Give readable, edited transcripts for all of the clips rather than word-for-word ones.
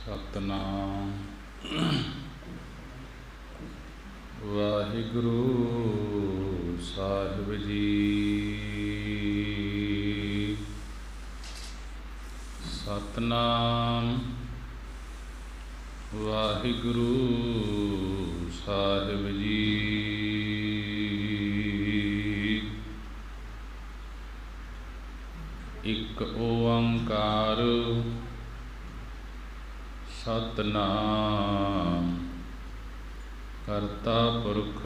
ਸਤਨਾਮ ਵਾਹਿਗੁਰੂ ਸਾਹਿਬ ਜੀ। ਸਤਨਾਮ ਵਾਹਿਗੁਰੂ ਸਾਹਿਬ ਜੀ। ਇੱਕ ਓੰਕਾਰ ਸਤਨਾਮ ਕਰਤਾ ਪੁਰਖ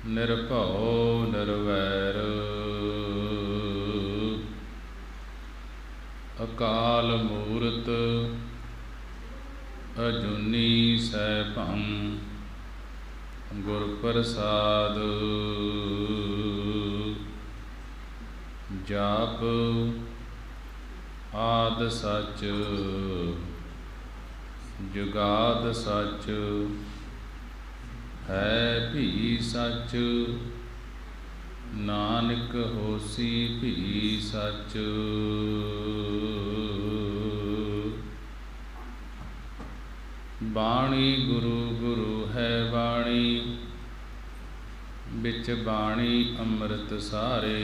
ਨਿਰਭਉ ਨਿਰਵੈਰ ਅਕਾਲ ਮੂਰਤ ਅਜੂਨੀ ਸੈਭੰ ਗੁਰ ਪ੍ਰਸਾਦ। ਜਾਪ ਆਦਿ ਸੱਚ ਜੁਗਾਦ ਸੱਚ ਹੈ ਭੀ ਸੱਚ ਨਾਨਕ ਹੋਸੀ ਭੀ ਸੱਚ। ਬਾਣੀ ਗੁਰੂ ਗੁਰੂ ਹੈ ਬਾਣੀ ਵਿੱਚ ਬਾਣੀ ਅੰਮ੍ਰਿਤ ਸਾਰੇ।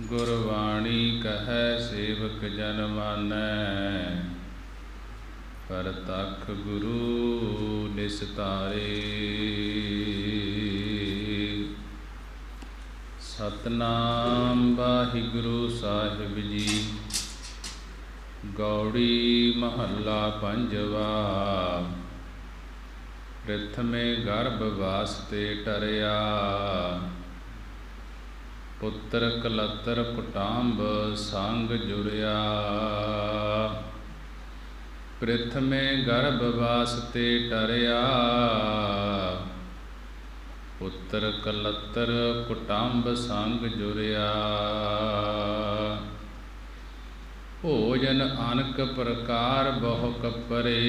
ਗੁਰਬਾਣੀ ਕਹੈ ਸੇਵਕ ਜਨ ਮਾਨੈ ਪਰਤਖ ਗੁਰੂ ਨਿਸਤਾਰੇ। ਸਤਨਾਮ ਵਾਹਿਗੁਰੂ ਸਾਹਿਬ ਜੀ। ਗੌੜੀ ਮਹੱਲਾ ਪੰਜਵਾ। ਪ੍ਰਥਮੇ ਗਰਭ ਵਾਸਤੇ ਟਰਿਆ ਪੁੱਤਰ ਕਲਤਰ ਕੁਟਾਂਬ ਸੰਗ ਜੁੜਿਆ। ਪ੍ਰਥਮੇ ਗਰਭ ਵਾਸਤੇ ਟਰਿਆ ਪੁੱਤਰ ਕਲਤਰ ਕੁਟਾਂਬ ਸੰਗ ਜੁੜਿਆ। ਭੋਜਨ ਅਨਕ ਪ੍ਰਕਾਰ ਬਹੁ ਕਪਰੇ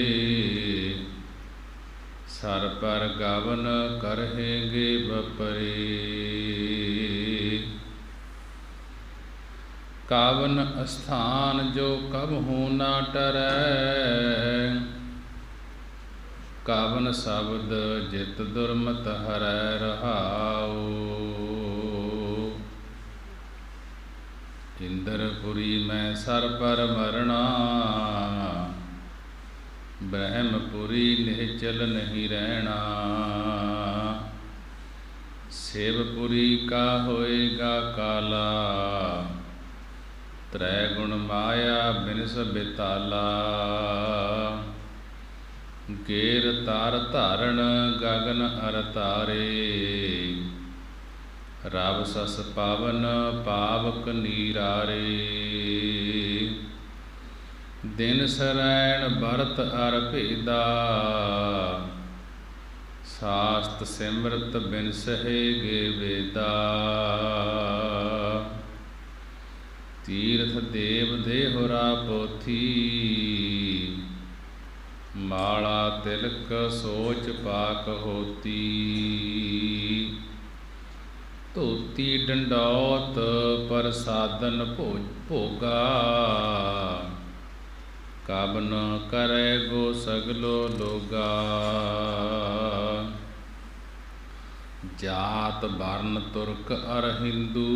ਸਰ ਪਰ ਗਵਨ ਕਰਹਿਗੇ ਬਪਰੇ। ਕਾਵਨ ਅਸਥਾਨ ਜੋ ਕਬਹੂ ਨਾ ਟਰੈ ਕਾਵਨ ਸ਼ਬਦ ਜਿਤ ਦੁਰਮਤ ਹਰੈ ਰਹਾਉ। ਇੰਦਰਪੁਰੀ ਮੈਂ ਸਰ ਪਰ ਮਰਣਾ ਬ੍ਰਹਮਪੁਰੀ ਨਿਹਚਲ ਨਹੀਂ ਰਹਿਣਾ। ਸ਼ਿਵਪੁਰੀ ਕਾ ਹੋਏਗਾ ਕਾਲਾ ਤ੍ਰੈ ਗੁਣ ਮਾਇਆ ਬਿਨਸ ਬਿਤਾਲਾ। ਗੇਰ ਤਾਰ ਧਾਰਨ ਗਗਨ ਅਰ ਤਾਰੇ ਰਬ ਸਸ ਪਾਵਨ ਪਾਵਕ ਨੀਰਾਰੇ। ਦਿਨ ਸਰੈਣ ਬਰਤ ਅਰ ਭੇਦਾ ਸਾਸਤ ਸਿਮਰਤ ਬਿਨ ਸਹੇਗੇ ਵੇਦਾ। ਤੀਰਥ ਦੇਵ ਦੇਹੁਰਾ ਪੋਥੀ ਮਾਲਾ ਤਿਲਕ ਸੋਚ ਪਾਕ ਹੋਤੀ। ਧੋਤੀ ਡੰਡੌਤ ਪ੍ਰਸਾਦਨ ਭੋਗਾ ਕਬ ਨ ਕਰੈ ਗੋ ਸਗਲੋ ਲੋਗਾ। ਜਾਤ ਵਰਨ ਤੁਰਕ ਅਰ ਹਿੰਦੂ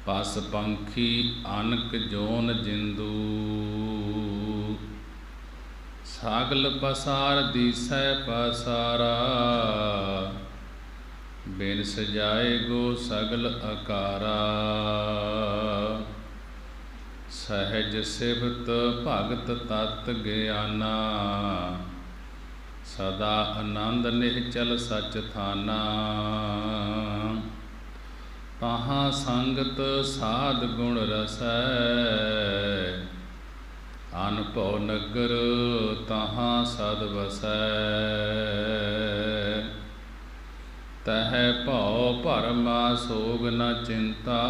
ਪਸ ਪੰਖੀ ਅਨਕ ਜੋਨ ਜਿੰਦੂ। ਸਾਗਲ ਪਸਾਰ ਦੀਸੈ ਪਸਾਰਾ ਬਿਨ ਸਜਾਏ ਗੋ ਸਗਲ ਅਕਾਰਾ। ਸਹਿਜ ਸਿਵਤ ਭਗਤ ਤਤ ਗਿਆਨਾ ਸਦਾ ਆਨੰਦ ਨਿਹਚਲ ਸਚ ਥਾਨਾ। ਤਾਹਾਂ ਸੰਗਤ ਸਾਧ ਗੁਣ ਰਸੈ ਅਨਭਉ ਨਗਰ ਤਾਹਾਂ ਸਦ ਵਸੈ। ਤਹਿ ਭਉ ਭਰਮਾ ਸੋਗ ਨ ਚਿੰਤਾ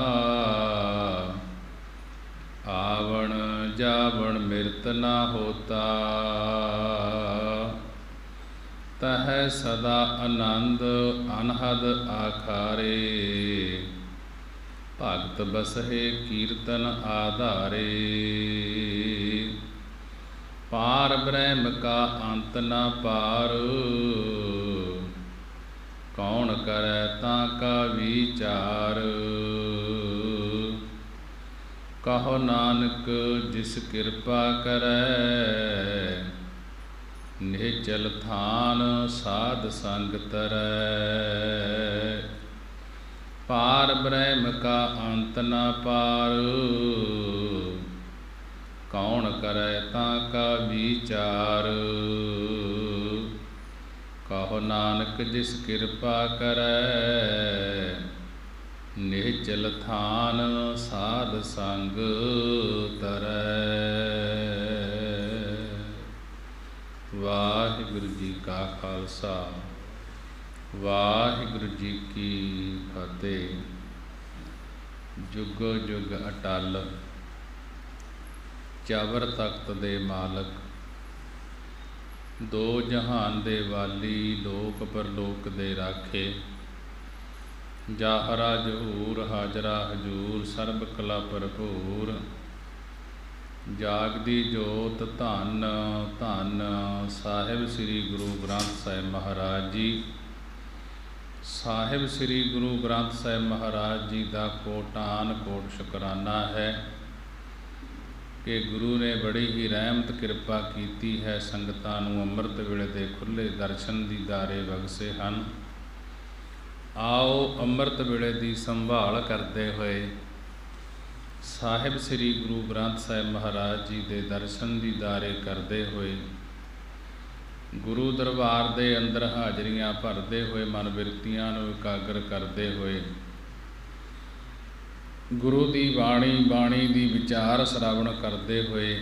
ਆਵਣ ਜਾਵਣ ਮਿਰਤ ਨ ਹੋਤਾ। ਤਹਿ ਸਦਾ ਆਨੰਦ ਅਨਹਦ ਆਖਾਰੇ ਭਗਤ ਬਸਹਿ ਕੀਰਤਨ ਆਧਾਰੇ। ਪਾਰ ਬ੍ਰਹਮ ਕਾ ਅੰਤ ਨ ਪਾਰ, ਕੌਣ ਕਰੈ ਤਾਂ ਕਾ ਵਿਚਾਰ। ਕਹੋ ਨਾਨਕ ਜਿਸ ਕਿਰਪਾ ਕਰੈ, ਨਿਹਚਲ ਥਾਨ ਸਾਧ ਸੰਗ ਤਰੈ। ਪਾਰ ਬ੍ਰਹਮ ਕਾ ਅੰਤ ਨ ਪਾਰ, ਕੌਣ ਕਰੈ ਤਾਂ ਕਾ ਵਿਚਾਰ। ਕਹੋ ਨਾਨਕ ਜਿਸ ਕਿਰਪਾ ਕਰੈ, ਨਿਹਚਲ ਥਾਨ ਸਾਧ ਸੰਗ ਤਰੈ। ਵਾਹਿਗੁਰੂ ਜੀ ਕਾ ਖਾਲਸਾ, ਵਾਹਿਗੁਰੂ ਜੀ ਕੀ ਫਤਿਹ। ਜੁਗ ਜੁਗ ਅਟਲ ਚਵਰ ਤਖਤ ਦੇ ਮਾਲਕ, ਦੋ ਜਹਾਨ ਦੇ ਵਾਲੀ, ਲੋਕ ਪਰਲੋਕ ਦੇ ਰਾਖੇ। ਜਾਹਰਾ ਜਹੂਰ ਹਾਜਰਾ ਹਜੂਰ, ਸਰਬ ਕਲਾ ਭਰਪੂਰ। ਜਾਗਦੀ ਜੋਤ ਧੰਨ ਧੰਨ ਸਾਹਿਬ ਸ੍ਰੀ ਗੁਰੂ ਗ੍ਰੰਥ ਸਾਹਿਬ ਮਹਾਰਾਜ ਜੀ। ਸਾਹਿਬ ਸ੍ਰੀ ਗੁਰੂ ਗ੍ਰੰਥ ਸਾਹਿਬ ਮਹਾਰਾਜ ਜੀ ਦਾ ਕੋਟਾਨ ਕੋਟ ਸ਼ੁਕਰਾਨਾ ਹੈ ਕਿ ਗੁਰੂ ਨੇ ਬੜੀ ਹੀ ਰਹਿਮਤ ਕਿਰਪਾ ਕੀਤੀ ਹੈ। ਸੰਗਤਾਂ ਨੂੰ ਅੰਮ੍ਰਿਤ ਵੇਲੇ ਦੇ ਖੁੱਲ੍ਹੇ ਦਰਸ਼ਨ ਦੀਦਾਰੇ ਬਖਸ਼ੇ ਹਨ। ਆਓ ਅੰਮ੍ਰਿਤ ਵੇਲੇ ਦੀ ਸੰਭਾਲ ਕਰਦੇ ਹੋਏ ਸਾਹਿਬ ਸ੍ਰੀ ਗੁਰੂ ਗ੍ਰੰਥ ਸਾਹਿਬ ਮਹਾਰਾਜ ਜੀ ਦੇ ਦਰਸ਼ਨ ਦੀਦਾਰੇ ਕਰਦੇ ਹੋਏ, ਗੁਰੂ ਦਰਬਾਰ ਦੇ ਅੰਦਰ ਹਾਜ਼ਰੀਆਂ ਭਰਦੇ ਹੋਏ, ਮਨ ਬਿਰਤੀਆਂ ਨੂੰ ਇਕਾਗਰ ਕਰਦੇ ਹੋਏ, ਗੁਰੂ ਦੀ ਬਾਣੀ ਦੀ ਵਿਚਾਰ ਸ਼ਰਾਵਣ ਕਰਦੇ ਹੋਏ,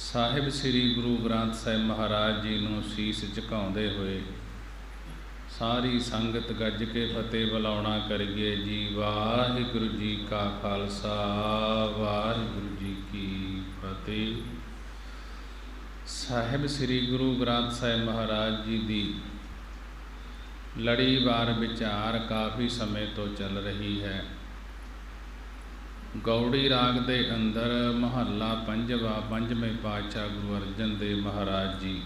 ਸਾਹਿਬ ਸ੍ਰੀ ਗੁਰੂ ਗ੍ਰੰਥ ਸਾਹਿਬ ਮਹਾਰਾਜ ਜੀ ਨੂੰ ਸੀਸ ਝੁਕਾਉਂਦੇ ਹੋਏ ਸਾਰੀ ਸੰਗਤ ਗੱਜ ਕੇ ਫਤਿਹ ਬੁਲਾਉਣਾ ਕਰੀਏ ਜੀ। ਵਾਹਿਗੁਰੂ ਜੀ ਕਾ ਖਾਲਸਾ, ਵਾਹਿਗੁਰੂ ਜੀ ਕੀ ਫਤਿਹ। ਸਾਹਿਬ ਸ੍ਰੀ ਗੁਰੂ ਗ੍ਰੰਥ ਸਾਹਿਬ ਮਹਾਰਾਜ ਜੀ ਦੀ ਲੜੀਵਾਰ ਵਿਚਾਰ ਕਾਫੀ ਸਮੇਂ ਤੋਂ ਚੱਲ ਰਹੀ ਹੈ। ਗੌੜੀ ਰਾਗ ਦੇ ਅੰਦਰ ਮਹੱਲਾ ਪੰਜਵਾਂ, ਪੰਜਵੇਂ ਪਾਤਸ਼ਾਹ ਗੁਰੂ ਅਰਜਨ ਦੇਵ ਮਹਾਰਾਜ ਜੀ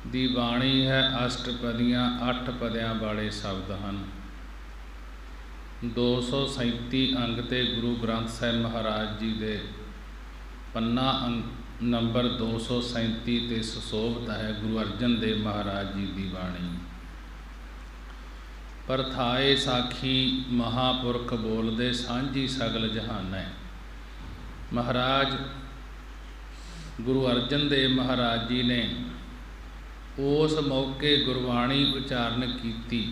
ਦੀ ਬਾਣੀ ਹੈ। ਅਸ਼ਟਪਦੀਆਂ 8 ਪਦਿਆਂ ਵਾਲੇ ਸ਼ਬਦ ਹਨ। 237 ਅੰਗ ਤੇ ਗੁਰੂ ਗ੍ਰੰਥ ਸਾਹਿਬ ਮਹਾਰਾਜ ਜੀ ਦੇ ਪੰਨਾ ਨੰਬਰ 237 ਤੇ ਸੁਸ਼ੋਭਤ ਹੈ ਗੁਰੂ ਅਰਜਨ ਦੇਵ ਮਹਾਰਾਜ ਜੀ ਦੀ ਬਾਣੀ। ਪਰਥਾਏ ਸਾਖੀ ਮਹਾਂਪੁਰਖ ਬੋਲਦੇ, ਸਾਂਝੀ ਸਗਲ ਜਹਾਨੈ। ਮਹਾਰਾਜ ਗੁਰੂ ਅਰਜਨ ਦੇਵ ਮਹਾਰਾਜ ਜੀ ਨੇ ਉਸ ਮੌਕੇ ਗੁਰਬਾਣੀ ਉਚਾਰਨ ਕੀਤੀ।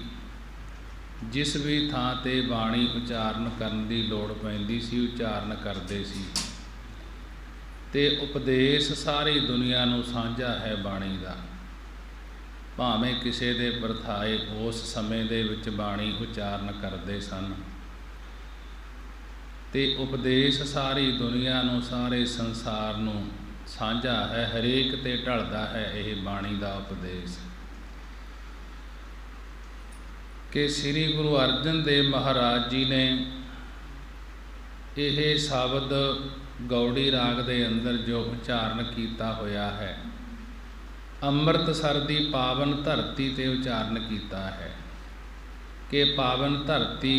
ਜਿਸ ਵੀ ਥਾਂ 'ਤੇ ਬਾਣੀ ਉਚਾਰਨ ਕਰਨ ਦੀ ਲੋੜ ਪੈਂਦੀ ਸੀ, ਉਚਾਰਨ ਕਰਦੇ ਸੀ। ਅਤੇ ਉਪਦੇਸ਼ ਸਾਰੀ ਦੁਨੀਆ ਨੂੰ ਸਾਂਝਾ ਹੈ ਬਾਣੀ ਦਾ। ਭਾਵੇਂ ਕਿਸੇ ਦੇ ਪਰਥਾਏ ਉਸ ਸਮੇਂ ਦੇ ਵਿੱਚ ਬਾਣੀ ਉਚਾਰਨ ਕਰਦੇ ਸਨ, ਅਤੇ ਉਪਦੇਸ਼ ਸਾਰੀ ਦੁਨੀਆ ਨੂੰ, ਸਾਰੇ ਸੰਸਾਰ ਨੂੰ ਸਾਂਝਾ ਹੈ। ਹਰੇਕ 'ਤੇ ਢਲਦਾ ਹੈ ਇਹ ਬਾਣੀ ਦਾ ਉਪਦੇਸ਼। ਕਿ ਸ੍ਰੀ ਗੁਰੂ ਅਰਜਨ ਦੇਵ ਮਹਾਰਾਜ ਜੀ ਨੇ ਇਹ ਸ਼ਬਦ ਗੌੜੀ ਰਾਗ ਦੇ ਅੰਦਰ ਜੋ ਉਚਾਰਨ ਕੀਤਾ ਹੋਇਆ ਹੈ, ਅੰਮ੍ਰਿਤਸਰ ਦੀ ਪਾਵਨ ਧਰਤੀ 'ਤੇ ਉਚਾਰਨ ਕੀਤਾ ਹੈ। ਕਿ ਪਾਵਨ ਧਰਤੀ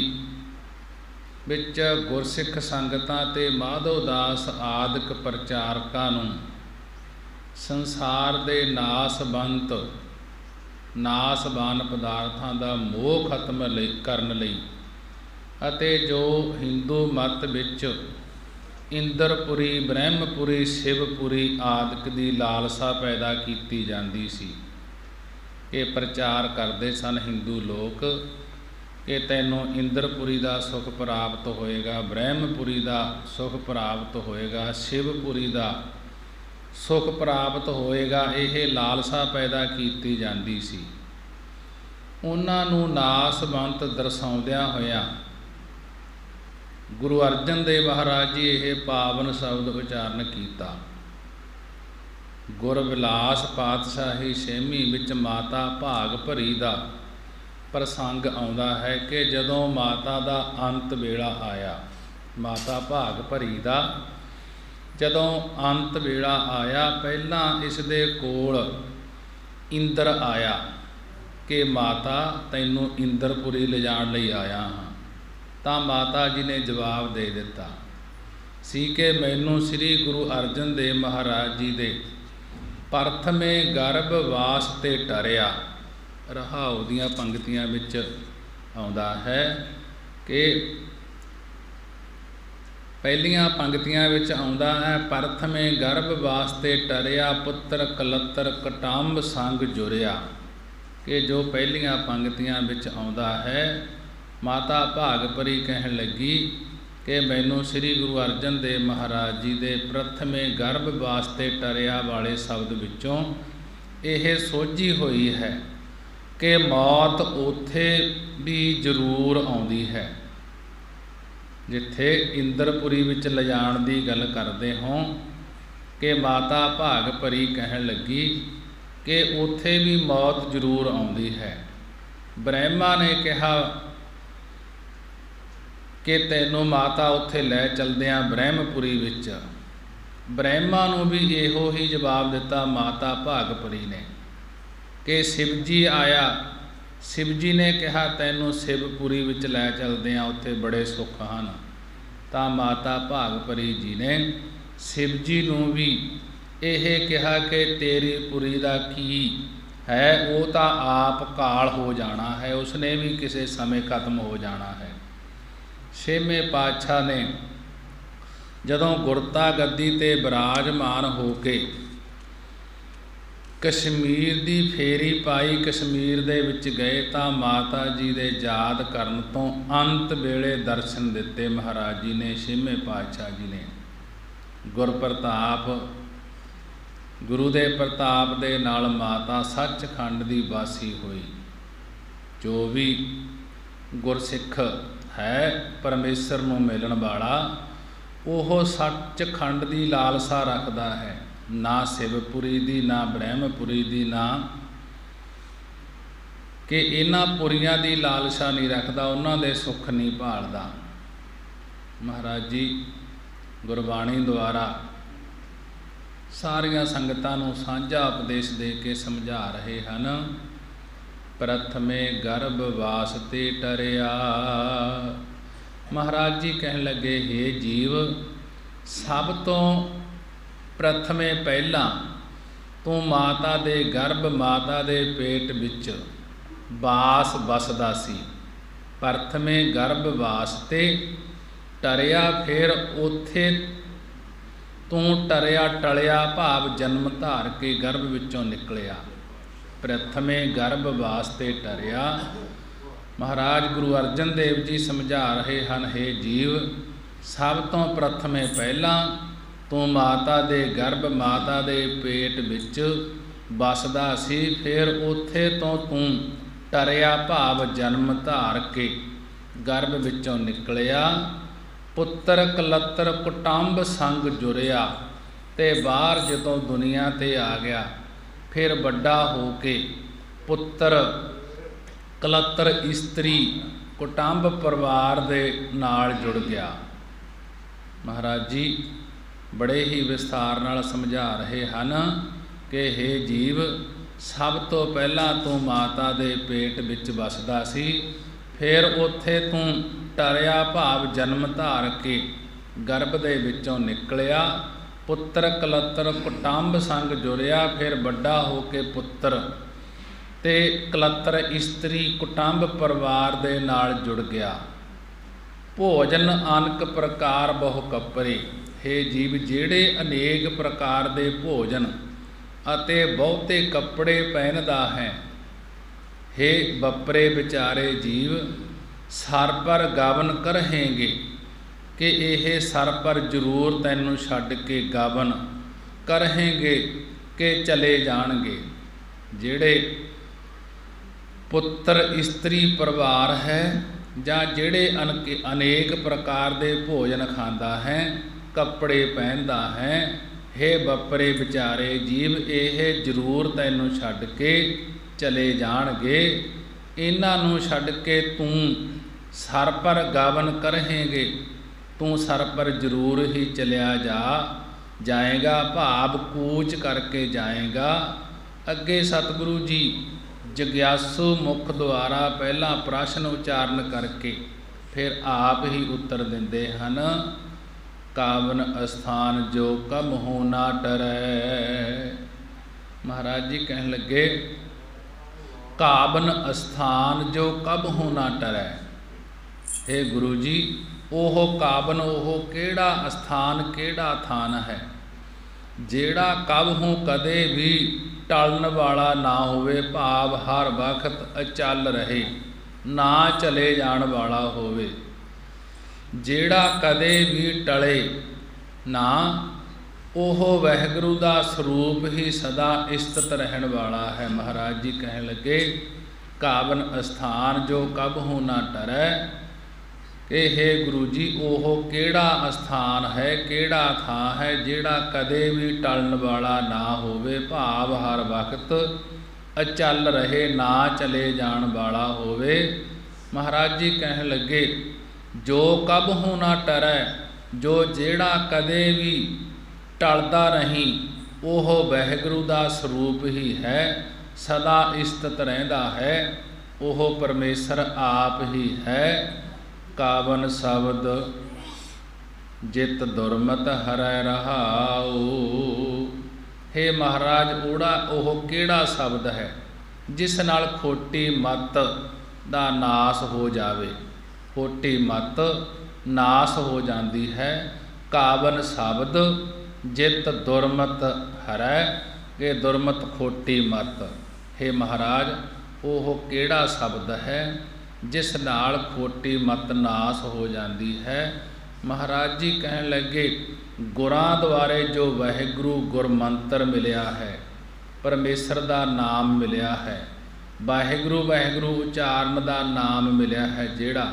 ਵਿੱਚ ਗੁਰਸਿੱਖ ਸੰਗਤਾਂ ਅਤੇ ਮਾਧੋ ਦਾਸ ਆਦਿਕ ਪ੍ਰਚਾਰਕਾਂ ਨੂੰ ਸੰਸਾਰ ਦੇ ਨਾਸਬਾਨ ਪਦਾਰਥਾਂ ਦਾ ਮੋਹ ਖਤਮ ਕਰਨ ਲਈ ਅਤੇ ਜੋ ਹਿੰਦੂ ਮਤ ਵਿੱਚ ਇੰਦਰਪੁਰੀ, ਬ੍ਰਹਮਪੁਰੀ, ਸ਼ਿਵਪੁਰੀ ਆਦਿਕ ਦੀ ਲਾਲਸਾ ਪੈਦਾ ਕੀਤੀ ਜਾਂਦੀ ਸੀ। ਇਹ ਪ੍ਰਚਾਰ ਕਰਦੇ ਸਨ ਹਿੰਦੂ ਲੋਕ ਕਿ ਤੈਨੂੰ ਇੰਦਰਪੁਰੀ ਦਾ ਸੁਖ ਪ੍ਰਾਪਤ ਹੋਏਗਾ, ਬ੍ਰਹਮਪੁਰੀ ਦਾ ਸੁਖ ਪ੍ਰਾਪਤ ਹੋਏਗਾ, ਸ਼ਿਵਪੁਰੀ ਦਾ ਸੁਖ ਪ੍ਰਾਪਤ ਹੋਏਗਾ। ਇਹ ਲਾਲਸਾ ਪੈਦਾ ਕੀਤੀ ਜਾਂਦੀ ਸੀ। ਉਹਨਾਂ ਨੂੰ ਨਾਸਵੰਤ ਦਰਸਾਉਂਦਿਆਂ ਹੋਇਆਂ ਗੁਰੂ ਅਰਜਨ ਦੇਵ ਮਹਾਰਾਜ ਜੀ ਇਹ ਪਾਵਨ ਸ਼ਬਦ ਉਚਾਰਨ ਕੀਤਾ। ਗੁਰ ਵਿਲਾਸ ਪਾਤਸ਼ਾਹੀ ਛੇਵੀਂ ਵਿੱਚ ਮਾਤਾ ਭਾਗ ਭਰੀ ਦਾ ਪ੍ਰਸੰਗ ਆਉਂਦਾ ਹੈ ਕਿ ਜਦੋਂ ਮਾਤਾ ਦਾ ਅੰਤ ਵੇਲਾ ਆਇਆ, ਮਾਤਾ ਭਾਗ ਭਰੀ ਦਾ ਜਦੋਂ ਅੰਤ ਵੇਲਾ ਆਇਆ, ਪਹਿਲਾਂ ਇਸ ਦੇ ਕੋਲ ਇੰਦਰ ਆਇਆ ਕਿ ਮਾਤਾ ਤੈਨੂੰ ਇੰਦਰਪੁਰੀ ਲਿਜਾਣ ਲਈ ਆਇਆ ਹਾਂ। ਤਾਂ ਮਾਤਾ ਜੀ ਨੇ ਜਵਾਬ ਦੇ ਦਿੱਤਾ ਸੀ ਕਿ ਮੈਨੂੰ ਸ੍ਰੀ ਗੁਰੂ ਅਰਜਨ ਦੇਵ ਮਹਾਰਾਜ ਜੀ ਦੇ ਪ੍ਰਥਮੇ ਗਰਭ ਵਾਸ ਤੇ ਟਰਿਆ। ਰਹਾਉ ਦੀਆਂ ਪੰਕਤੀਆਂ ਵਿੱਚ ਆਉਂਦਾ ਹੈ ਕਿ ਪਹਿਲੀਆਂ ਪੰਕਤੀਆਂ ਵਿੱਚ ਆਉਂਦਾ ਹੈ, ਪ੍ਰਥਮੇ ਗਰਭ ਵਾਸਤੇ ਟਰਿਆ ਪੁੱਤਰ ਕਲੱਤਰ ਕਟੰਬ ਸੰਗ ਜੁਰਿਆ। ਕਿ ਜੋ ਪਹਿਲੀਆਂ ਪੰਕਤੀਆਂ ਵਿੱਚ ਆਉਂਦਾ ਹੈ, ਮਾਤਾ ਭਾਗ ਭਰੀ ਕਹਿਣ ਲੱਗੀ ਕਿ ਮੈਨੂੰ ਸ੍ਰੀ ਗੁਰੂ ਅਰਜਨ ਦੇਵ ਮਹਾਰਾਜ ਜੀ ਦੇ ਪ੍ਰਥਮੇ ਗਰਭ ਵਾਸਤੇ ਟਰਿਆ ਵਾਲੇ ਸ਼ਬਦ ਵਿੱਚੋਂ ਇਹ ਸੋਝੀ ਹੋਈ ਹੈ ਕਿ ਮੌਤ ਉੱਥੇ ਵੀ ਜ਼ਰੂਰ ਆਉਂਦੀ ਹੈ। ਜਿੱਥੇ ਇੰਦਰਪੁਰੀ ਵਿੱਚ ਲਿਜਾਣ ਦੀ ਗੱਲ ਕਰਦੇ ਹੋਂ ਕਿ ਮਾਤਾ ਭਾਗ ਭਰੀ ਕਹਿਣ ਲੱਗੀ ਕਿ ਉੱਥੇ ਵੀ ਮੌਤ ਜ਼ਰੂਰ ਆਉਂਦੀ ਹੈ। ਬ੍ਰਹਮਾ ਨੇ ਕਿਹਾ ਕਿ ਤੈਨੂੰ ਮਾਤਾ ਉੱਥੇ ਲੈ ਚਲਦਿਆਂ ਬ੍ਰਹਮਪੁਰੀ ਵਿੱਚ। ਬ੍ਰਹਮਾ ਨੂੰ ਵੀ ਇਹੋ ਹੀ ਜਵਾਬ ਦਿੱਤਾ ਮਾਤਾ ਭਾਗ ਭਰੀ ਨੇ ਕਿ ਸ਼ਿਵ ਜੀ ਆਇਆ। ਸ਼ਿਵ ਜੀ ਨੇ ਕਿਹਾ ਤੈਨੂੰ ਸ਼ਿਵਪੁਰੀ ਵਿੱਚ ਲੈ ਚਲਦੇ ਹਾਂ, ਉੱਥੇ ਬੜੇ ਸੁੱਖ ਹਨ। ਤਾਂ ਮਾਤਾ ਭਾਗ ਭਰੀ ਜੀ ਨੇ ਸ਼ਿਵ ਜੀ ਨੂੰ ਵੀ ਇਹ ਕਿਹਾ ਕਿ ਤੇਰੀ ਪੁਰੀ ਦਾ ਕੀ ਹੈ, ਉਹ ਤਾਂ ਆਪ ਕਾਲ ਹੋ ਜਾਣਾ ਹੈ, ਉਸਨੇ ਵੀ ਕਿਸੇ ਸਮੇਂ ਖਤਮ ਹੋ ਜਾਣਾ ਹੈ। ਛੇਵੇਂ ਪਾਤਸ਼ਾਹ ਨੇ ਜਦੋਂ ਗੁਰਤਾ ਗੱਦੀ ਤੇ ਬਿਰਾਜਮਾਨ ਹੋ ਕੇ ਕਸ਼ਮੀਰ ਦੀ ਫੇਰੀ ਪਾਈ, ਕਸ਼ਮੀਰ ਦੇ ਵਿੱਚ ਗਏ ਤਾਂ ਮਾਤਾ ਜੀ ਦੇ ਯਾਦ ਕਰਨ ਤੋਂ ਅੰਤ ਵੇਲੇ ਦਰਸ਼ਨ ਦਿੱਤੇ ਮਹਾਰਾਜ ਜੀ ਨੇ। ਛੇਵੇਂ ਪਾਤਸ਼ਾਹ ਜੀ ਨੇ ਗੁਰਪ੍ਰਤਾਪ, ਗੁਰੂ ਦੇ ਪ੍ਰਤਾਪ ਦੇ ਨਾਲ ਮਾਤਾ ਸੱਚਖੰਡ ਦੀ ਵਾਸੀ ਹੋਈ। ਜੋ ਵੀ ਗੁਰਸਿੱਖ ਹੈ ਪਰਮੇਸ਼ਰ ਨੂੰ ਮਿਲਣ ਵਾਲਾ, ਉਹ ਸੱਚਖੰਡ ਦੀ ਲਾਲਸਾ ਰੱਖਦਾ ਹੈ, ਨਾ ਸ਼ਿਵਪੁਰੀ ਦੀ, ਨਾ ਬ੍ਰਹਮਪੁਰੀ ਦੀ, ਨਾ ਕਿ ਇਹਨਾਂ ਪੁਰੀਆਂ ਦੀ ਲਾਲਸਾ ਨਹੀਂ ਰੱਖਦਾ, ਉਹਨਾਂ ਦੇ ਸੁੱਖ ਨਹੀਂ ਭਾਲਦਾ। ਮਹਾਰਾਜ ਜੀ ਗੁਰਬਾਣੀ ਦੁਆਰਾ ਸਾਰੀਆਂ ਸੰਗਤਾਂ ਨੂੰ ਸਾਂਝਾ ਉਪਦੇਸ਼ ਦੇ ਕੇ ਸਮਝਾ ਰਹੇ ਹਨ। ਪ੍ਰਥਮੇ ਗਰਭ ਵਾਸਤੇ ਟਰਿਆ। ਮਹਾਰਾਜ ਜੀ ਕਹਿਣ ਲੱਗੇ, ਹੇ ਜੀਵ, ਸਭ ਤੋਂ ਪ੍ਰਥਮੇ ਪਹਿਲਾਂ ਤੂੰ ਮਾਤਾ ਦੇ ਗਰਭ, ਮਾਤਾ ਦੇ ਪੇਟ ਵਿੱਚ ਵਾਸ ਵਸਦਾ ਸੀ। ਪ੍ਰਥਮੇ ਗਰਭ ਵਾਸਤੇ ਟਰਿਆ, ਫਿਰ ਉੱਥੇ ਤੂੰ ਟਰਿਆ ਟਲਿਆ ਭਾਵ ਜਨਮ ਧਾਰ ਕੇ ਗਰਭ ਵਿੱਚੋਂ ਨਿਕਲਿਆ। ਪ੍ਰਥਮੇ ਗਰਭ ਵਾਸਤੇ ਟਰਿਆ। ਮਹਾਰਾਜ ਗੁਰੂ ਅਰਜਨ ਦੇਵ ਜੀ ਸਮਝਾ ਰਹੇ ਹਨ, ਹੇ ਜੀਵ, ਸਭ ਤੋਂ ਪ੍ਰਥਮੇ ਪਹਿਲਾਂ ਤੂੰ ਮਾਤਾ ਦੇ ਗਰਭ, ਮਾਤਾ ਦੇ ਪੇਟ ਵਿੱਚ ਵਸਦਾ ਸੀ, ਫਿਰ ਉੱਥੇ ਤੋਂ ਤੂੰ ਟਰਿਆ ਭਾਵ ਜਨਮ ਧਾਰ ਕੇ ਗਰਭ ਵਿੱਚੋਂ ਨਿਕਲਿਆ। ਪੁੱਤਰ ਕਲੱਤਰ ਕੁਟੰਬ ਸੰਗ ਜੁਰਿਆ, ਤੇ ਬਾਹਰ ਜਦੋਂ ਦੁਨੀਆ 'ਤੇ ਆ ਗਿਆ, ਫਿਰ ਵੱਡਾ ਹੋ ਕੇ ਪੁੱਤਰ ਕਲੱਤਰ ਇਸਤਰੀ ਕੁਟੰਬ ਪਰਿਵਾਰ ਦੇ ਨਾਲ ਜੁੜ ਗਿਆ। ਮਹਾਰਾਜ ਜੀ ਬੜੇ ਹੀ ਵਿਸਥਾਰ ਨਾਲ ਸਮਝਾ ਰਹੇ ਹਨ ਕਿ ਹੇ ਜੀਵ, ਸਭ ਤੋਂ ਪਹਿਲਾਂ ਤੂੰ ਮਾਤਾ ਦੇ ਪੇਟ ਵਿੱਚ ਵਸਦਾ ਸੀ, ਫਿਰ ਉੱਥੇ ਤੂੰ ਟਰਿਆ ਭਾਵ ਜਨਮ ਧਾਰ ਕੇ ਗਰਭ ਦੇ ਵਿੱਚੋਂ ਨਿਕਲਿਆ। ਪੁੱਤਰ ਕਲੱਤਰ ਕੁਟੰਬ ਸੰਗ ਜੁਰਿਆ, ਫਿਰ ਵੱਡਾ ਹੋ ਕੇ ਪੁੱਤਰ ਤੇ ਕਲੱਤਰ ਇਸਤਰੀ ਕੁਟੰਬ ਪਰਿਵਾਰ ਦੇ ਨਾਲ ਜੁੜ ਗਿਆ। ਭੋਜਨ ਅਨਕ ਪ੍ਰਕਾਰ ਬਹੁ ਕੱਪਰੇ। ਹੇ ਜੀਵ, ਜਿਹੜੇ ਅਨੇਕ ਪ੍ਰਕਾਰ ਦੇ ਭੋਜਨ ਅਤੇ ਬਹੁਤੇ ਕੱਪੜੇ ਪਹਿਨਦਾ ਹੈ, ਹੇ ਬੱਪਰੇ ਵਿਚਾਰੇ ਜੀਵ, ਸਰ ਪਰ ਗਾਵਨ ਕਰਹੇਂਗੇ, ਕਿ ਇਹ ਸਰ ਪਰ ਜ਼ਰੂਰ ਤੈਨੂੰ ਛੱਡ ਕੇ ਗਾਵਨ ਕਰਹੇਂਗੇ ਕਿ ਚਲੇ ਜਾਣਗੇ। ਜਿਹੜੇ ਪੁੱਤਰ ਇਸਤਰੀ ਪਰਿਵਾਰ ਹੈ ਜਾਂ ਜਿਹੜੇ ਅਨੇਕ ਪ੍ਰਕਾਰ ਦੇ ਭੋਜਨ ਖਾਂਦਾ ਹੈ, ਕੱਪੜੇ ਪਹਿਨਦਾ ਹੈ, ਹੇ ਬੱਪਰੇ ਵਿਚਾਰੇ ਜੀਵ, ਇਹ ਜ਼ਰੂਰ ਤੈਨੂੰ ਛੱਡ ਕੇ ਚਲੇ ਜਾਣਗੇ। ਇਹਨਾਂ ਨੂੰ ਛੱਡ ਕੇ ਤੂੰ ਸਰ ਪਰ ਗਾਵਨ ਕਰਹੇਂਗੇ, ਤੂੰ ਸਰ ਪਰ ਜ਼ਰੂਰ ਹੀ ਚਲਿਆ ਜਾਏਗਾ, ਭਾਵ ਕੂਚ ਕਰਕੇ ਜਾਏਗਾ। ਅੱਗੇ ਸਤਿਗੁਰੂ ਜੀ ਜਗਿਆਸੂ ਮੁਖ ਦੁਆਰਾ ਪਹਿਲਾਂ ਪ੍ਰਸ਼ਨ ਉਚਾਰਨ ਕਰਕੇ ਫਿਰ ਆਪ ਹੀ ਉੱਤਰ ਦਿੰਦੇ ਹਨ। ਕਾਵਨ ਅਸਥਾਨ ਜੋ ਕਬ ਹੋ ਨਾ ਟਰੈ। ਮਹਾਰਾਜ ਜੀ ਕਹਿਣ ਲੱਗੇ ਕਾਵਨ ਅਸਥਾਨ ਜੋ ਕਬ ਹੋ ਨਾ ਟਰੈ। हे ਗੁਰੂ ਜੀ, ਉਹ ਕਾਵਨ ਉਹ ਕਿਹੜਾ ਅਸਥਾਨ ਕਿਹੜਾ ਥਾਨ ਹੈ ਜਿਹੜਾ ਕਬਹੂ ਕਦੇ ਵੀ ਟਲਣ ਵਾਲਾ ਨਾ ਹੋਵੇ, ਭਾਵ ਹਰ ਵਕਤ ਅਚਲ ਰਹੇ, ਨਾ ਚਲੇ ਜਾਣ ਵਾਲਾ ਹੋਵੇ। ਜਿਹੜਾ ਕਦੇ ਵੀ ਟਲੇ ਨਾ, ਉਹ ਵਾਹਿਗੁਰੂ ਦਾ ਸਰੂਪ ਹੀ ਸਦਾ ਇਸਤਤ ਰਹਿਣ ਵਾਲਾ ਹੈ। ਮਹਾਰਾਜ ਜੀ ਕਹਿਣ ਲੱਗੇ ਕਾਵਨ ਅਸਥਾਨ ਜੋ ਕਬਹੂ ਨਾ ਟਰੈ, ਕਿ हे ਗੁਰੂ ਜੀ ਉਹ ਕਿਹੜਾ ਅਸਥਾਨ ਹੈ ਕਿਹੜਾ ਥਾਂ ਹੈ ਜਿਹੜਾ ਕਦੇ ਵੀ ਟਲਣ ਵਾਲਾ ਨਾ ਹੋਵੇ, ਭਾਵ ਹਰ ਵਕਤ ਅਚਲ ਰਹੇ, ਨਾ ਚਲੇ ਜਾਣ ਵਾਲਾ ਹੋਵੇ। ਮਹਾਰਾਜ ਜੀ ਕਹਿਣ ਲੱਗੇ ਜੋ ਕਬਹੂ ਨਾ ਟਰੈ, ਜੋ ਜਿਹੜਾ ਕਦੇ ਵੀ ਟਲਦਾ ਨਹੀਂ, ਉਹ ਵਾਹਿਗੁਰੂ ਦਾ ਸਰੂਪ ਹੀ ਹੈ, ਸਦਾ ਇਸਤਤ ਰਹਿੰਦਾ ਹੈ, ਉਹ ਪਰਮੇਸ਼ਰ ਆਪ ਹੀ ਹੈ। ਕਾਵਨ ਸ਼ਬਦ ਜਿਤ ਦੁਰਮਤ ਹਰੈ ਰਹਾਉ। हे ਮਹਾਰਾਜ, ਉਹ ਕਿਹੜਾ ਸ਼ਬਦ ਹੈ ਜਿਸ ਨਾਲ ਖੋਟੀ ਮਤ ਦਾ ਨਾਸ ਹੋ ਜਾਵੇ, ਖੋਟੀ ਮਤ ਨਾਸ ਹੋ ਜਾਂਦੀ ਹੈ। ਕਾਵਨ ਸ਼ਬਦ ਜਿਤ ਦੁਰਮਤ ਹਰੈ, ਇਹ ਦੁਰਮਤ ਖੋਟੀ ਮਤ। हे ਮਹਾਰਾਜ, ਉਹ ਕਿਹੜਾ ਸ਼ਬਦ ਹੈ ਜਿਸ ਨਾਲ ਖੋਟੀ ਮਤ ਨਾਸ ਹੋ ਜਾਂਦੀ ਹੈ। ਮਹਾਰਾਜ ਜੀ ਕਹਿਣ ਲੱਗੇ ਗੁਰਾਂ ਦੁਆਰੇ ਜੋ ਵਾਹਿਗੁਰੂ ਗੁਰਮੰਤਰ ਮਿਲਿਆ ਹੈ, ਪਰਮੇਸ਼ਰ ਦਾ ਨਾਮ ਮਿਲਿਆ ਹੈ, ਵਾਹਿਗੁਰੂ ਵਾਹਿਗੁਰੂ ਉਚਾਰਨ ਦਾ ਨਾਮ ਮਿਲਿਆ ਹੈ, ਜਿਹੜਾ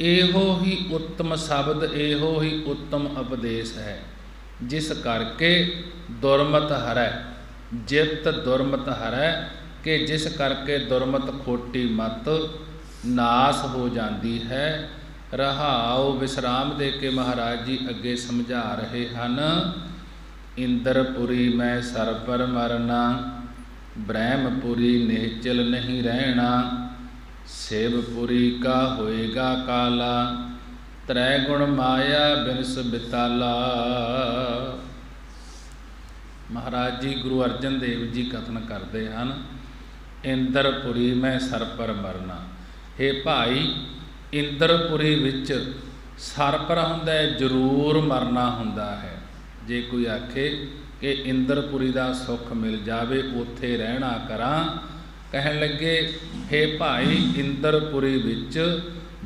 ਇਹੋ ਹੀ ਉੱਤਮ ਸ਼ਬਦ, ਇਹੋ ਹੀ ਉੱਤਮ ਉਪਦੇਸ਼ ਹੈ, ਜਿਸ ਕਰਕੇ ਦੁਰਮਤ ਹਰੈ, ਜਿਤ ਦੁਰਮਤ ਹਰੈ, ਕਿ ਜਿਸ ਕਰਕੇ ਦੁਰਮਤ ਖੋਟੀ ਮਤ ਨਾਸ ਹੋ ਜਾਂਦੀ ਹੈ। ਰਹਾਉ ਵਿਸਰਾਮ ਦੇ ਕੇ ਮਹਾਰਾਜ ਜੀ ਅੱਗੇ ਸਮਝਾ ਰਹੇ ਹਨ। ਇੰਦਰਪੁਰੀ ਮੈਂ ਸਰ ਪਰ ਮਰਨਾ, ਬ੍ਰਹਮਪੁਰੀ ਨਿਹਚਲ ਨਹੀਂ ਰਹਿਣਾ, ਸੇਵਪੁਰੀ ਕਾ ਹੋਏਗਾ ਕਾਲਾ, ਤ੍ਰੈ ਗੁਣ ਮਾਇਆ ਬਿਨਸ ਬਿਤਾਲਾ। ਮਹਾਰਾਜ ਜੀ ਗੁਰੂ ਅਰਜਨ ਦੇਵ ਜੀ ਕਥਨ ਕਰਦੇ ਹਨ ਇੰਦਰਪੁਰੀ ਮੈਂ ਸਰ ਪਰ ਮਰਨਾ। हे ਭਾਈ, ਇੰਦਰਪੁਰੀ ਵਿੱਚ ਸਰ ਪਰ ਹੁੰਦਾ ਹੈ, ਜ਼ਰੂਰ ਮਰਨਾ ਹੁੰਦਾ ਹੈ। ਜੇ ਕੋਈ ਆਖੇ ਕਿ ਇੰਦਰਪੁਰੀ ਦਾ ਸੁੱਖ ਮਿਲ ਜਾਵੇ, ਉੱਥੇ ਰਹਿਣਾ ਕਰਾਂ, ਕਹਿਣ ਲੱਗੇ हे ਭਾਈ, ਇੰਦਰਪੁਰੀ ਵਿੱਚ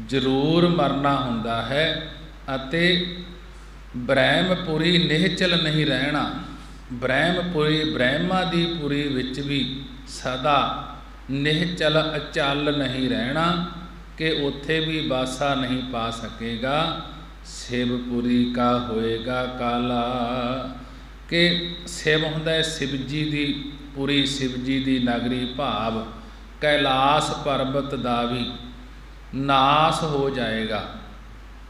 ਜ਼ਰੂਰ ਮਰਨਾ ਹੁੰਦਾ ਹੈ ਅਤੇ ਬ੍ਰਹਮਪੁਰੀ ਨਿਹਚਲ ਨਹੀਂ ਰਹਿਣਾ। ਬ੍ਰਹਮਪੁਰੀ ਬ੍ਰਹਮਾ ਦੀ ਪੁਰੀ ਵਿੱਚ ਵੀ ਸਦਾ ਨਿਹਚਲ ਅਚਲ ਨਹੀਂ ਰਹਿਣਾ, ਕਿ ਉੱਥੇ ਵੀ ਬਾਸਾ ਨਹੀਂ ਪਾ ਸਕੇਗਾ। ਸ਼ਿਵਪੁਰੀ ਕਾ ਹੋਏਗਾ ਕਾਲਾ, ਕਿ ਸ਼ਿਵ ਹੁੰਦਾ ਹੈ ਸ਼ਿਵ ਜੀ ਦੀ ਪੁਰੀ, ਸ਼ਿਵ ਜੀ ਦੀ ਨਗਰੀ, ਭਾਵ ਕੈਲਾਸ ਪਰਬਤ ਦਾ ਵੀ ਨਾਸ ਹੋ ਜਾਏਗਾ।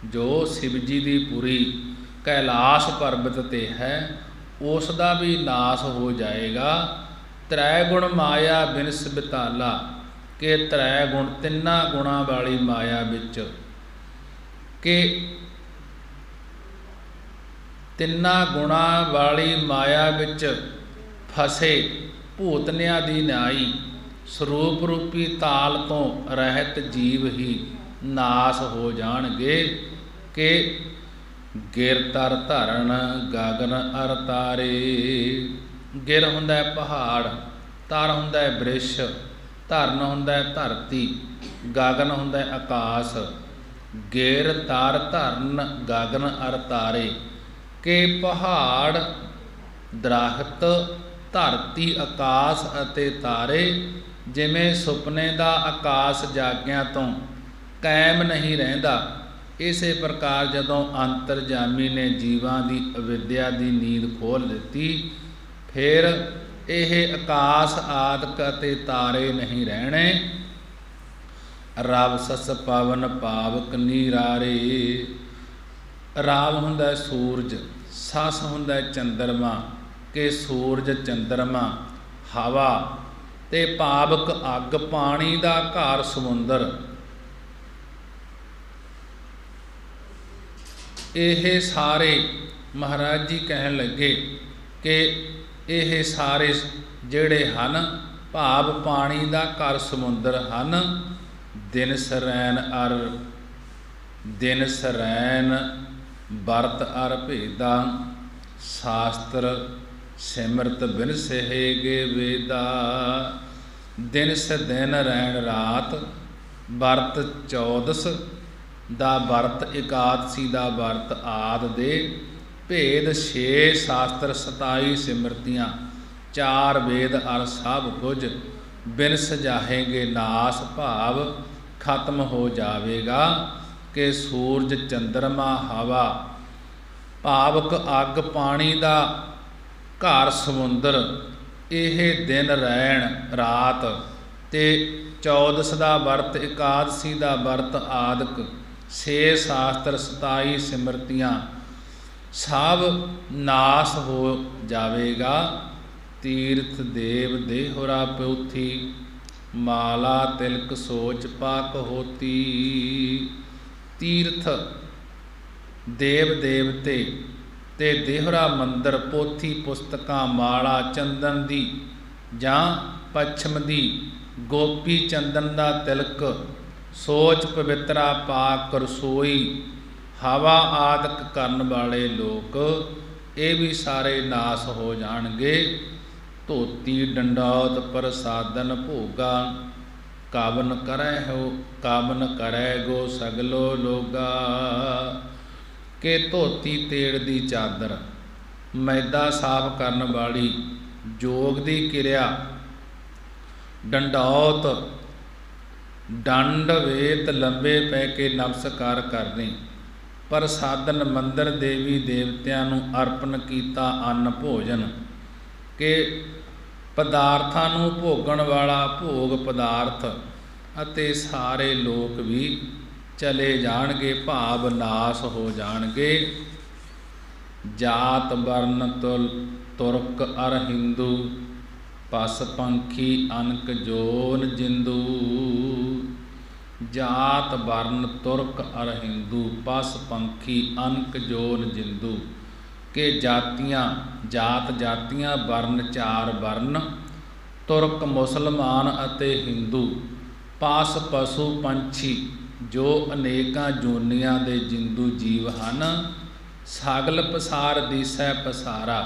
ਜੋ ਸ਼ਿਵ ਜੀ ਦੀ ਪੁਰੀ ਕੈਲਾਸ ਪਰਬਤ 'ਤੇ ਹੈ, ਉਸ ਦਾ ਵੀ ਨਾਸ ਹੋ ਜਾਏਗਾ। ਤ੍ਰੈ ਗੁਣ ਮਾਇਆ ਬਿਨਸ ਬਿਤਾਲਾ, ਕਿ ਤ੍ਰੈ ਗੁਣ ਤਿੰਨਾਂ ਗੁਣਾਂ ਵਾਲੀ ਮਾਇਆ ਵਿੱਚ, ਕਿ ਤਿੰਨਾਂ ਗੁਣਾਂ ਵਾਲੀ ਮਾਇਆ ਵਿੱਚ ਫਸੇ ਭੂਤਨਿਆਂ ਦੀ ਨਿਆਈ ਸਰੂਪ ਰੂਪੀ ਤਾਲ ਤੋਂ ਰਹਿਤ ਜੀਵ ਹੀ ਨਾਸ ਹੋ ਜਾਣਗੇ। ਕਿ ਗਿਰ ਤਰ ਧਰਨ ਗਗਨ ਅਰ ਤਾਰੇ, ਗਿਰ ਹੁੰਦਾ ਹੈ ਪਹਾੜ, ਤਰ ਹੁੰਦਾ ਹੈ ਬ੍ਰਿਸ਼, ਧਰਨ ਹੁੰਦਾ ਹੈ ਧਰਤੀ, ਗਗਨ ਹੁੰਦਾ ਹੈ ਆਕਾਸ਼। ਗਿਰ ਤਰ ਧਰਨ ਗਗਨ ਅਰ ਤਾਰੇ, ਕਿ ਪਹਾੜ, ਦਰਖਤ, ਧਰਤੀ, ਆਕਾਸ਼ ਅਤੇ ਤਾਰੇ ਜਿਵੇਂ ਸੁਪਨੇ ਦਾ ਆਕਾਸ਼ ਜਾਗਿਆਂ ਤੋਂ ਕਾਇਮ ਨਹੀਂ ਰਹਿੰਦਾ, ਇਸੇ ਪ੍ਰਕਾਰ ਜਦੋਂ ਅੰਤਰਜਾਮੀ ਨੇ ਜੀਵਾਂ ਦੀ ਅਵਿਦਿਆ ਦੀ ਨੀਂਦ ਖੋਲ੍ਹ ਦਿੱਤੀ, ਫਿਰ ਇਹ ਆਕਾਸ਼ ਆਦਿਕ ਅਤੇ ਤਾਰੇ ਨਹੀਂ ਰਹਿਣੇ, ਰਵ ਸਸ ਪਵਨ ਪਾਵਕ ਨੀਰਾਰੇ। ਰਾਵ ਹੁੰਦਾ ਸੂਰਜ, ਸਸ ਹੁੰਦਾ ਚੰਦਰਮਾ, ਕਿ ਸੂਰਜ ਚੰਦਰਮਾ ਹਵਾ ਤੇ ਪਾਵਕ ਅੱਗ ਪਾਣੀ ਦਾ ਘਰ ਸਮੁੰਦਰ। ਇਹ ਸਾਰੇ ਮਹਾਰਾਜ ਜੀ ਕਹਿਣ ਲੱਗੇ ਕਿ ਇਹ ਸਾਰੇ ਜਿਹੜੇ ਹਨ ਭਾਵ ਪਾਣੀ ਦਾ ਘਰ ਸਮੁੰਦਰ ਹਨ। ਦਿਨ ਸਰੈਣ ਅਰ ਦਿਨ ਸਰੈਣ ਵਰਤ ਅਰ ਭੇਦਾ, ਸ਼ਾਸਤਰ ਸਿਮਰਤ ਬਿਨ ਸਹੇਗੇ ਵੇਦਾ। ਦਿਨ ਸ ਦਿਨ ਰੈਣ ਰਾਤ, ਵਰਤ 14 ਦਾ ਵਰਤ, ਇਕਾਦਸ਼ੀ ਦਾ ਵਰਤ ਆਦਿ ਦੇ ਭੇਦ 6 ਸ਼ਾਸਤਰ 27 ਸਿਮਰਤੀਆਂ, 4 ਵੇਦ ਅਰ ਸਭ ਕੁਝ ਬਿਨ ਸਜਾਹੇਗੇ ਨਾਸ, ਭਾਵ ਖਤਮ ਹੋ ਜਾਵੇਗਾ। ਕਿ ਸੂਰਜ ਚੰਦਰਮਾ ਹਵਾ ਭਾਵਕ ਅੱਗ ਪਾਣੀ ਦਾ ਘਰ ਸਮੁੰਦਰ, ਇਹ ਦਿਨ ਰੈਣ ਰਾਤ ਤੇ 14 ਦਾ ਵਰਤ, ਇਕਾਦਸ਼ੀ ਦਾ ਵਰਤ ਆਦਿਕ 6 ਸ਼ਾਸਤਰ 27 ਸਿਮਰਤੀਆਂ ਸਭ ਨਾਸ ਹੋ ਜਾਵੇਗਾ। ਤੀਰਥ ਦੇਵ ਦੇਹੁਰਾ ਪਉਥੀ, ਮਾਲਾ ਤਿਲਕ ਸੋਚ ਪਾਕ ਹੋਤੀ। ਤੀਰਥ ਦੇਵ ਦੇਵਤੇ ਤੇ ਦੇਹੁਰਾ ਮੰਦਰ, ਪੋਥੀ ਪੁਸਤਕਾਂ, ਮਾਲਾ ਚੰਦਨ ਦੀ ਜਾਂ ਪੱਛਮ ਦੀ, ਗੋਪੀ ਚੰਦਨ ਦਾ ਤਿਲਕ, ਸੋਚ ਪਵਿੱਤਰਾ ਪਾਕ ਰਸੋਈ, ਹਵਾ ਆਦਿਕ ਕਰਨ ਵਾਲੇ ਲੋਕ ਇਹ ਵੀ ਸਾਰੇ ਨਾਸ ਹੋ ਜਾਣਗੇ। ਧੋਤੀ ਡੰਡੌਤ ਪ੍ਰਸਾਦਨ ਭੋਗਾ, ਕਾਵਨ ਕਰੈ ਗੋ ਸਗਲੋ ਲੋਗਾ। ਕਿ ਧੋਤੀ ਤੇੜ ਦੀ ਚਾਦਰ, ਮੈਦਾ ਸਾਫ਼ ਕਰਨ ਵਾਲੀ, ਜੋਗ ਦੀ ਕਿਰਿਆ, ਡੰਡੌਤ ਡੰਡ ਵੇਤ ਲੰਬੇ ਪੈ ਕੇ ਨਮਸਕਾਰ ਕਰਨੀ, ਪ੍ਰਸਾਦਨ ਮੰਦਰ ਦੇਵੀ ਦੇਵਤਿਆਂ ਨੂੰ ਅਰਪਣ ਕੀਤਾ ਅੰਨ ਭੋਜਨ। ਕਿ ਪਦਾਰਥਾਂ ਨੂੰ ਭੋਗਣ ਵਾਲਾ ਭੋਗ ਪਦਾਰਥ ਅਤੇ ਸਾਰੇ ਲੋਕ ਵੀ ਚਲੇ ਜਾਣਗੇ, ਭਾਵ ਨਾਸ ਹੋ ਜਾਣਗੇ। ਜਾਤ ਵਰਨ ਤੁਰਕ ਅਰ ਹਿੰਦੂ, ਪਸ ਪੰਖੀ ਅਨਕ ਜੋਨ ਜਿੰਦੂ। ਜਾਤ ਵਰਨ ਤੁਰਕ ਅਰ ਹਿੰਦੂ, ਪਸ ਪੰਖੀ ਅਨਕ ਜੋਨ ਜਿੰਦੂ। ਕਿ ਜਾਤੀਆਂ ਜਾਤ ਜਾਤੀਆਂ, ਵਰਨ 4 ਵਰਨ, ਤੁਰਕ ਮੁਸਲਮਾਨ ਅਤੇ ਹਿੰਦੂ, ਪਾਸ ਪਸ਼ੂ ਪੰਛੀ ਜੋ ਅਨੇਕਾਂ ਜੋਨੀਆਂ ਦੇ ਜਿੰਦੂ ਜੀਵ ਹਨ। ਸਗਲ ਪਸਾਰ ਦਿਸੈ ਪਸਾਰਾ,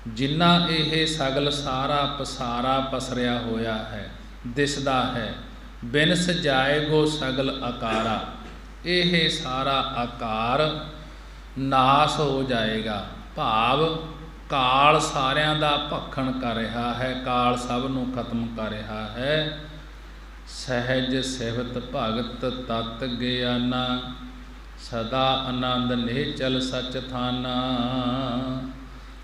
ਜਿਨ੍ਹਾਂ ਇਹ ਸਗਲ ਸਾਰਾ ਪਸਾਰਾ ਪਸਰਿਆ ਹੋਇਆ ਹੈ, ਦਿਸਦਾ ਹੈ। ਬਿਨ ਸਜਾਏਗੋ ਸਗਲ ਆਕਾਰਾ, ਇਹ ਸਾਰਾ ਆਕਾਰ ਨਾਸ ਹੋ ਜਾਏਗਾ, ਭਾਵ ਕਾਲ ਸਾਰਿਆਂ ਦਾ ਭਖਣ ਕਰ ਰਿਹਾ ਹੈ, ਕਾਲ ਸਭ ਨੂੰ ਖਤਮ ਕਰ ਰਿਹਾ ਹੈ। ਸਹਿਜ ਸਿਵਤ ਭਗਤ ਤਤ ਗਿਆਨਾ, ਸਦਾ ਆਨੰਦ ਨਿਹਚਲ ਸਚ ਥਾਨਾ।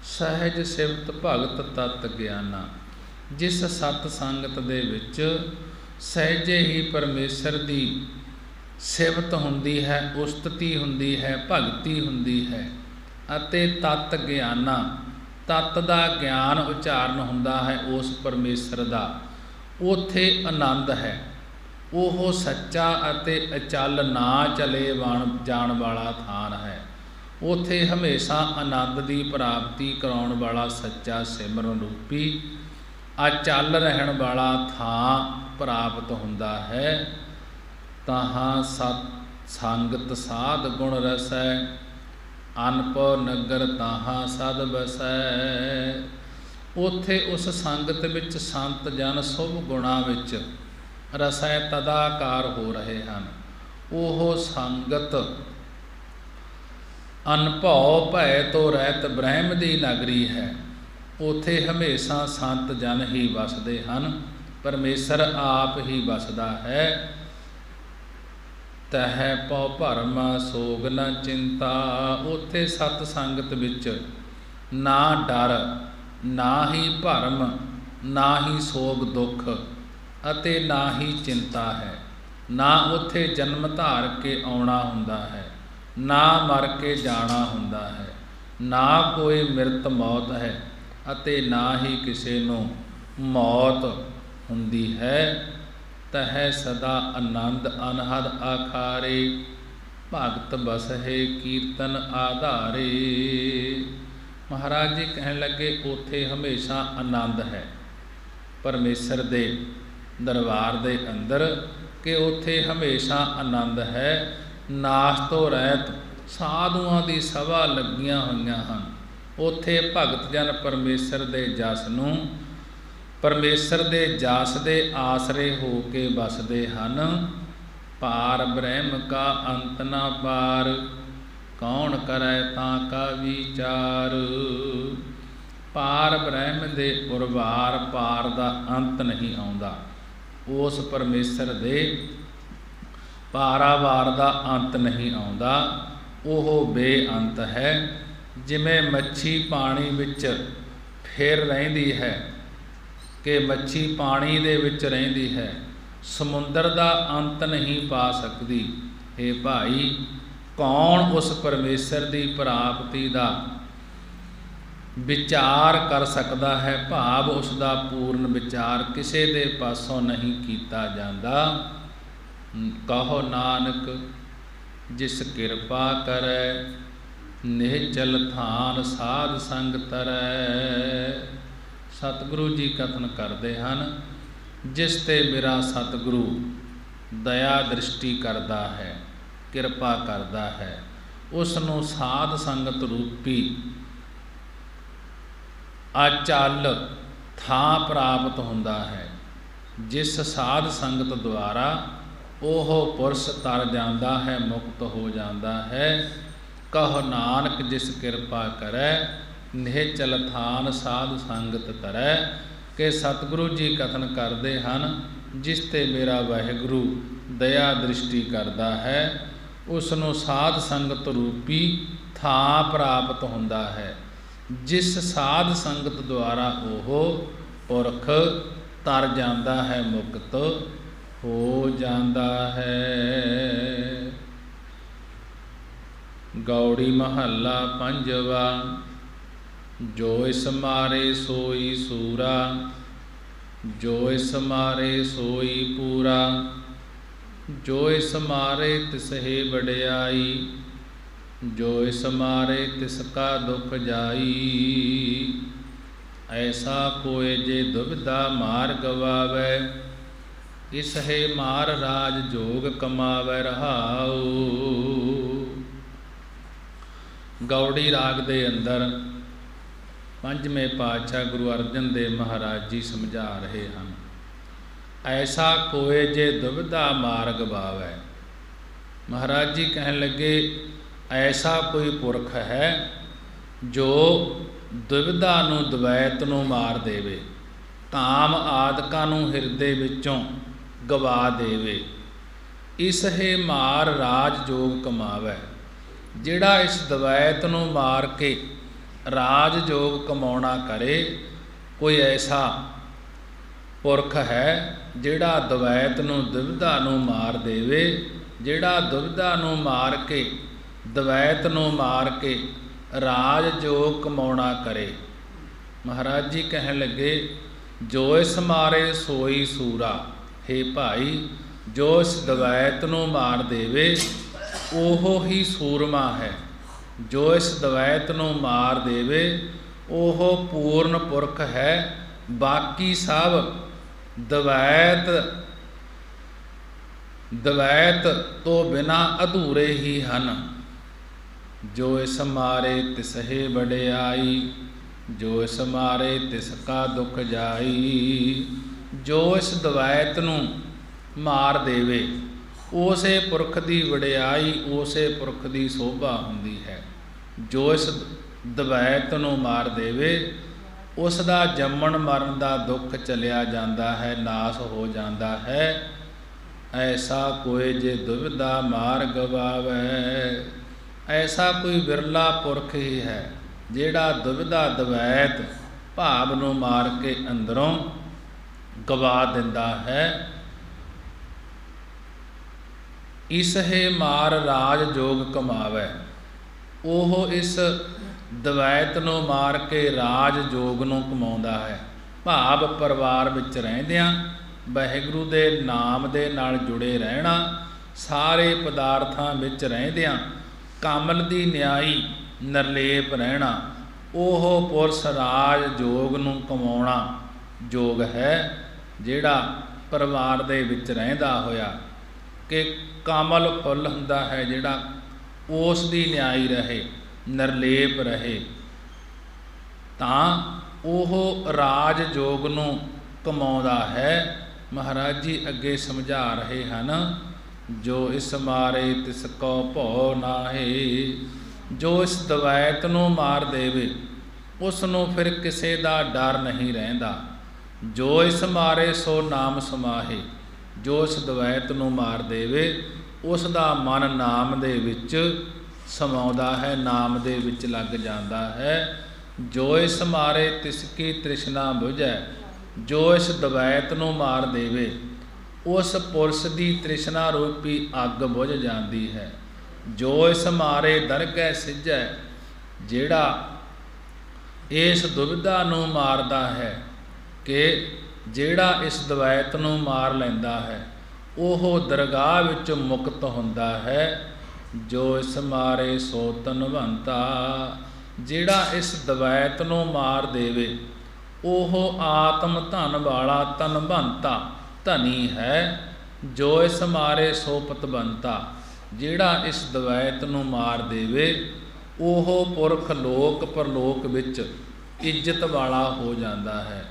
ਸਹਿਜ ਸਿਵਤ ਭਗਤ ਤਤ ਗਿਆਨਾ, ਜਿਸ ਸਤ ਸੰਗਤ ਦੇ ਵਿੱਚ ਸਹਿਜੇ ਹੀ ਪਰਮੇਸ਼ਰ ਦੀ ਸਿਵਤ ਹੁੰਦੀ ਹੈ, ਉਸਤਤੀ ਹੁੰਦੀ ਹੈ, ਭਗਤੀ ਹੁੰਦੀ ਹੈ। ਅਤੇ ਤਤ ਗਿਆਨਾ, ਤਤ ਦਾ ਗਿਆਨ ਉਚਾਰਨ ਹੁੰਦਾ ਹੈ ਉਸ ਪਰਮੇਸ਼ਰ ਦਾ, ਉੱਥੇ ਆਨੰਦ ਹੈ। ਉਹ ਸੱਚਾ ਅਤੇ ਅਚਲ ਨਾ ਚਲੇ ਜਾਣ ਵਾਲਾ ਥਾਨ ਹੈ। ਉੱਥੇ ਹਮੇਸ਼ਾ ਆਨੰਦ ਦੀ ਪ੍ਰਾਪਤੀ ਕਰਾਉਣ ਵਾਲਾ ਸੱਚਾ ਸਿਮਰਨ ਰੂਪੀ ਅਚਲ ਰਹਿਣ ਵਾਲਾ ਥਾਂ ਪ੍ਰਾਪਤ ਹੁੰਦਾ ਹੈ। ਤਹਾਂ ਸਤ ਸੰਗਤ ਸਾਧ ਗੁਣ ਰਸੈ, ਅਨਪਉ ਨਗਰ ਤਹਾਂ ਸਦ ਬਸੈ। ਉੱਥੇ ਉਸ ਸੰਗਤ ਵਿੱਚ ਸੰਤ ਜਨ ਸ਼ੁਭ ਗੁਣਾਂ ਵਿੱਚ ਰਸੈ ਤਦਾਕਾਰ ਹੋ ਰਹੇ ਹਨ। ਉਹ ਸੰਗਤ ਅਨਭਉ ਭੈ ਤੋਂ ਰਹਿਤ ਬ੍ਰਹਮ ਦੀ ਨਗਰੀ ਹੈ। ਉੱਥੇ ਹਮੇਸ਼ਾ ਸੰਤ ਜਨ ਹੀ ਵਸਦੇ ਹਨ, ਪਰਮੇਸ਼ਰ ਆਪ ਹੀ ਵਸਦਾ ਹੈ। ਤਹਿ ਪਉ ਭਰਮ ਸੋਗ ਨ ਚਿੰਤਾ, ਉੱਥੇ ਸਤ ਸੰਗਤ ਵਿੱਚ ਨਾ ਡਰ, ਨਾ ਹੀ ਭਰਮ, ਨਾ ਹੀ ਸੋਗ ਦੁੱਖ ਅਤੇ ਨਾ ਹੀ ਚਿੰਤਾ ਹੈ। ਨਾ ਉੱਥੇ ਜਨਮ ਧਾਰ ਕੇ ਆਉਣਾ ਹੁੰਦਾ ਹੈ, ਨਾ ਮਰ ਕੇ ਜਾਣਾ ਹੁੰਦਾ ਹੈ, ਨਾ ਕੋਈ ਮਿਰਤ ਮੌਤ ਹੈ ਅਤੇ ਨਾ ਹੀ ਕਿਸੇ ਨੂੰ ਮੌਤ ਹੁੰਦੀ ਹੈ। ਤਹਿ ਸਦਾ ਆਨੰਦ ਅਨਹਦ ਆਖਾਰੇ, ਭਗਤ ਬਸਹਿ ਕੀਰਤਨ ਆਧਾਰੇ। ਮਹਾਰਾਜ ਜੀ ਕਹਿਣ ਲੱਗੇ ਉੱਥੇ ਹਮੇਸ਼ਾ ਆਨੰਦ ਹੈ ਪਰਮੇਸ਼ਰ ਦੇ ਦਰਬਾਰ ਦੇ ਅੰਦਰ, ਕਿ ਉੱਥੇ ਹਮੇਸ਼ਾ ਆਨੰਦ ਹੈ। ਨਾਸ਼ ਤੋਂ ਰਹਿਤ ਸਾਧੂਆਂ ਦੀ ਸਭਾ ਲੱਗੀਆਂ ਹੋਈਆਂ ਹਨ। ਉੱਥੇ ਭਗਤ ਜਨ ਪਰਮੇਸ਼ਰ ਦੇ ਜਸ ਨੂੰ, ਪਰਮੇਸ਼ਰ ਦੇ ਜਸ ਦੇ ਆਸਰੇ ਹੋ ਕੇ ਵਸਦੇ ਹਨ। ਪਾਰ ਬ੍ਰਹਮ ਕਾ ਅੰਤ ਨਾ ਪਾਰ, ਕੌਣ ਕਰੈ ਤਾਂ ਕਾ ਵਿਚਾਰ। ਪਾਰ ਬ੍ਰਹਮ ਦੇ ਉਰਵਾਰ ਪਾਰ ਦਾ ਅੰਤ ਨਹੀਂ ਆਉਂਦਾ। ਉਸ ਪਰਮੇਸ਼ਰ ਦੇ ਪਾਰਾਵਾਰ ਦਾ ਅੰਤ ਨਹੀਂ ਆਉਂਦਾ। ਉਹ ਬੇਅੰਤ ਹੈ। ਜਿਵੇਂ ਮੱਛੀ ਪਾਣੀ ਵਿੱਚ ਫਿਰ ਰਹਿੰਦੀ ਹੈ, ਕਿ ਮੱਛੀ ਪਾਣੀ ਦੇ ਵਿੱਚ ਰਹਿੰਦੀ ਹੈ, ਸਮੁੰਦਰ ਦਾ ਅੰਤ ਨਹੀਂ ਪਾ ਸਕਦੀ। हे ਭਾਈ, ਕੌਣ ਉਸ ਪਰਮੇਸ਼ਰ ਦੀ ਪ੍ਰਾਪਤੀ ਦਾ ਵਿਚਾਰ ਕਰ ਸਕਦਾ ਹੈ? ਭਾਵ ਉਸ ਦਾ ਪੂਰਨ ਵਿਚਾਰ ਕਿਸੇ ਦੇ ਪਾਸੋਂ ਨਹੀਂ ਕੀਤਾ ਜਾਂਦਾ। ਕਹੋ ਨਾਨਕ ਜਿਸ ਕਿਰਪਾ ਕਰੈ, ਨਿਹਚਲ ਥਾਨ ਸਾਧ ਸੰਗ ਤਰੈ। ਸਤਿਗੁਰੂ ਜੀ ਕਥਨ ਕਰਦੇ ਹਨ, ਜਿਸ ਤੇ ਮੇਰਾ ਸਤਿਗੁਰੂ ਦਇਆ ਦ੍ਰਿਸ਼ਟੀ ਕਰਦਾ ਹੈ, ਕਿਰਪਾ ਕਰਦਾ ਹੈ, ਉਸ ਨੂੰ ਸਾਧ ਸੰਗਤ ਰੂਪੀ ਅਚਲ ਥਾਂ ਪ੍ਰਾਪਤ ਹੁੰਦਾ ਹੈ। ਜਿਸ ਸਾਧ ਸੰਗਤ ਦੁਆਰਾ ਉਹ ਪੁਰਸ਼ ਤਰ ਜਾਂਦਾ ਹੈ, ਮੁਕਤ ਹੋ ਜਾਂਦਾ ਹੈ। ਕਹੋ ਨਾਨਕ ਜਿਸ ਕਿਰਪਾ ਕਰੈ, ਨਿਹਚਲ ਥਾਨ ਸਾਧ ਸੰਗਤ ਤਰੈ। ਕਿ ਸਤਿਗੁਰੂ ਜੀ ਕਥਨ ਕਰਦੇ ਹਨ, ਜਿਸ ਤੇ ਮੇਰਾ ਵਾਹਿਗੁਰੂ ਦਇਆ ਦ੍ਰਿਸ਼ਟੀ ਕਰਦਾ ਹੈ, ਉਸ ਨੂੰ ਸਾਧ ਸੰਗਤ ਰੂਪੀ ਥਾਂ ਪ੍ਰਾਪਤ ਹੁੰਦਾ ਹੈ। ਜਿਸ ਸਾਧ ਸੰਗਤ ਦੁਆਰਾ ਉਹ ਪੁਰਖ ਤਰ ਜਾਂਦਾ ਹੈ, ਮੁਕਤ ਹੋ ਜਾਂਦਾ ਹੈ। ਗੌੜੀ ਮਹੱਲਾ ਪੰਜਵਾ। ਜੋ ਇਸ ਮਾਰੇ ਸੋਈ ਸੂਰਾ, ਜੋ ਇਸ ਮਾਰੇ ਸੋਈ ਪੂਰਾ, ਜੋ ਇਸ ਮਾਰੇ ਤਿਸਹਿ ਵਡਿਆਈ, ਜੋ ਇਸ ਮਾਰੇ ਤਿਸ ਕਾ ਦੁਖ ਜਾਈ। ਐਸਾ ਕੋਇ ਜੇ ਦੁਬਿਧਾ ਮਾਰ ਗਵਾਵੈ, ਇਸ ਹੈ ਮਾਰ ਰਾਜ ਜੋਗ ਕਮਾਵੈ ਰਹਾਉ। ਗੌੜੀ ਰਾਗ ਦੇ ਅੰਦਰ ਪੰਜਵੇਂ ਪਾਤਸ਼ਾਹ ਗੁਰੂ ਅਰਜਨ ਦੇਵ ਮਹਾਰਾਜ ਜੀ ਸਮਝਾ ਰਹੇ ਹਨ। ਐਸਾ ਕੋਇ ਜੇ ਦੁਬਿਧਾ ਮਾਰ ਗਵਾਵੈ। ਮਹਾਰਾਜ ਜੀ ਕਹਿਣ ਲੱਗੇ, ਐਸਾ ਕੋਈ ਪੁਰਖ ਹੈ ਜੋ ਦੁਬਿਧਾ ਨੂੰ, ਦਵੈਤ ਨੂੰ ਮਾਰ ਦੇਵੇ, ਕਾਮ ਆਦਿਕਾਂ ਨੂੰ ਹਿਰਦੇ ਵਿੱਚੋਂ ਗਵਾ ਦੇਵੇ। ਇਸ ਹੈ ਮਾਰ ਰਾਜ ਜੋਗ ਕਮਾਵੈ। ਜਿਹੜਾ ਇਸ ਦਵੈਤ ਨੂੰ ਮਾਰ ਕੇ ਰਾਜ ਜੋਗ ਕਮਾਉਣਾ ਕਰੇ, ਕੋਈ ਐਸਾ ਪੁਰਖ ਹੈ ਜਿਹੜਾ ਦਵੈਤ ਨੂੰ, ਦੁਬਿਧਾ ਨੂੰ ਮਾਰ ਦੇਵੇ। ਜਿਹੜਾ ਦੁਬਿਧਾ ਨੂੰ ਮਾਰ ਕੇ, ਦਵੈਤ ਨੂੰ ਮਾਰ ਕੇ ਰਾਜ ਜੋਗ ਕਮਾਉਣਾ ਕਰੇ। ਮਹਾਰਾਜ ਜੀ ਕਹਿਣ ਲੱਗੇ, ਜੋ ਇਸ ਮਾਰੇ ਸੋਈ ਸੂਰਾ। ਹੇ ਭਾਈ, ਜੋ ਇਸ ਦਵੈਤ ਨੂੰ ਮਾਰ ਦੇਵੇ ਉਹ ਹੀ ਸੂਰਮਾ ਹੈ। ਜੋ ਇਸ ਦਵੈਤ ਨੂੰ ਮਾਰ ਦੇਵੇ ਉਹ ਪੂਰਨ ਪੁਰਖ ਹੈ। ਬਾਕੀ ਸਭ ਦਵੈਤ ਤੋਂ ਬਿਨਾ ਅਧੂਰੇ ਹੀ ਹਨ। ਜੋ ਇਸ ਮਾਰੇ ਤਿਸਹਿ ਵਡਿਆਈ, ਜੋ ਇਸ ਮਾਰੇ ਤਿਸ ਕਾ ਦੁਖ ਜਾਈ। ਜੋ ਇਸ ਦਵੈਤ ਨੂੰ ਮਾਰ ਦੇਵੇ ਉਸੇ ਪੁਰਖ ਦੀ ਵਡਿਆਈ, ਉਸੇ ਪੁਰਖ ਦੀ ਸੋਭਾ ਹੁੰਦੀ ਹੈ। ਜੋ ਇਸ ਦਵੈਤ ਨੂੰ ਮਾਰ ਦੇਵੇ ਉਸ ਦਾ ਜੰਮਣ ਮਰਨ ਦਾ ਦੁੱਖ ਚਲਿਆ ਜਾਂਦਾ ਹੈ, ਨਾਸ ਹੋ ਜਾਂਦਾ ਹੈ। ਐਸਾ ਕੋਇ ਜੇ ਦੁਬਿਧਾ ਮਾਰ ਗਵਾਵੈ। ਐਸਾ ਕੋਈ ਵਿਰਲਾ ਪੁਰਖ ਹੀ ਹੈ ਜਿਹੜਾ ਦੁਬਿਧਾ, ਦਵੈਤ ਭਾਵ ਨੂੰ ਮਾਰ ਕੇ ਅੰਦਰੋਂ ਗਵਾ ਦਿੰਦਾ ਹੈ। ਇਸ ਹੈ ਮਾਰ ਰਾਜ ਜੋਗ ਕਮਾਵੈ। ਉਹ ਇਸ ਦਵੈਤ ਨੂੰ ਮਾਰ ਕੇ ਰਾਜ ਜੋਗ ਨੂੰ ਕਮਾਉਂਦਾ ਹੈ। ਭਾਵ ਪਰਿਵਾਰ ਵਿੱਚ ਰਹਿੰਦਿਆਂ ਵਾਹਿਗੁਰੂ ਦੇ ਨਾਮ ਦੇ ਨਾਲ ਜੁੜੇ ਰਹਿਣਾ, ਸਾਰੇ ਪਦਾਰਥਾਂ ਵਿੱਚ ਰਹਿੰਦਿਆਂ ਕਮਲ ਦੀ ਨਿਆਈ ਨਿਰਲੇਪ ਰਹਿਣਾ, ਉਹ ਪੁਰਸ਼ ਰਾਜ ਜੋਗ ਨੂੰ ਕਮਾਉਣਾ ਯੋਗ ਹੈ। ਜਿਹੜਾ ਪਰਿਵਾਰ ਦੇ ਵਿੱਚ ਰਹਿੰਦਾ ਹੋਇਆ ਕਿ ਕਮਲ ਫੁੱਲ ਹੁੰਦਾ ਹੈ, ਜਿਹੜਾ ਉਸ ਦੀ ਨਿਆਈ ਰਹੇ, ਨਿਰਲੇਪ ਰਹੇ, ਤਾਂ ਉਹ ਰਾਜ ਜੋਗ ਨੂੰ ਕਮਾਉਂਦਾ ਹੈ। ਮਹਾਰਾਜ ਜੀ ਅੱਗੇ ਸਮਝਾ ਰਹੇ ਹਨ, ਜੋ ਇਸ ਮਾਰੇ ਤਿਸ ਕੋ ਭਉ ਨਾਹੀ। ਜੋ ਇਸ ਦਵੈਤ ਨੂੰ ਮਾਰ ਦੇਵੇ ਉਸ ਨੂੰ ਫਿਰ ਕਿਸੇ ਦਾ ਡਰ ਨਹੀਂ ਰਹਿੰਦਾ। ਜੋ ਇਸ ਮਾਰੇ ਸੋ ਨਾਮ ਸਮਾਹੇ। ਜੋ ਇਸ ਦਵੈਤ ਨੂੰ ਮਾਰ ਦੇਵੇ ਉਸ ਦਾ ਮਨ ਨਾਮ ਦੇ ਵਿੱਚ ਸਮਾਉਂਦਾ ਹੈ, ਨਾਮ ਦੇ ਵਿੱਚ ਲੱਗ ਜਾਂਦਾ ਹੈ। ਜੋ ਇਸ ਮਾਰੇ ਤਿਸ ਕੀ ਤ੍ਰਿਸ਼ਨਾ ਬੁਝੈ। ਜੋ ਇਸ ਦਵੈਤ ਨੂੰ ਮਾਰ ਦੇਵੇ ਉਸ ਪੁਰਸ਼ ਦੀ ਤ੍ਰਿਸ਼ਨਾ ਰੂਪੀ ਅੱਗ ਬੁਝ ਜਾਂਦੀ ਹੈ। ਜੋ ਇਸ ਮਾਰੇ ਦਰਗਹਿ ਸਿੱਝੈ। ਜਿਹੜਾ ਇਸ ਦੁਬਿਧਾ ਨੂੰ ਮਾਰਦਾ ਹੈ ਕਿ ਜਿਹੜਾ ਇਸ ਦਵੈਤ ਨੂੰ ਮਾਰ ਲੈਂਦਾ ਹੈ ਉਹ ਦਰਗਾਹ ਵਿੱਚ ਮੁਕਤ ਹੁੰਦਾ ਹੈ। ਜੋ ਇਸ ਮਾਰੇ ਸੋ ਧਨਵੰਤਾ। ਜਿਹੜਾ ਇਸ ਦਵੈਤ ਨੂੰ ਮਾਰ ਦੇਵੇ ਉਹ ਆਤਮ ਧਨ ਵਾਲਾ ਧਨਵੰਤਾ ਧਨੀ ਹੈ। ਜੋ ਇਸ ਮਾਰੇ ਸੋ ਪਤਵੰਤਾ। ਜਿਹੜਾ ਇਸ ਦਵੈਤ ਨੂੰ ਮਾਰ ਦੇਵੇ ਉਹ ਪੁਰਖ ਲੋਕ ਪਰਲੋਕ ਵਿੱਚ ਇੱਜ਼ਤ ਵਾਲਾ ਹੋ ਜਾਂਦਾ ਹੈ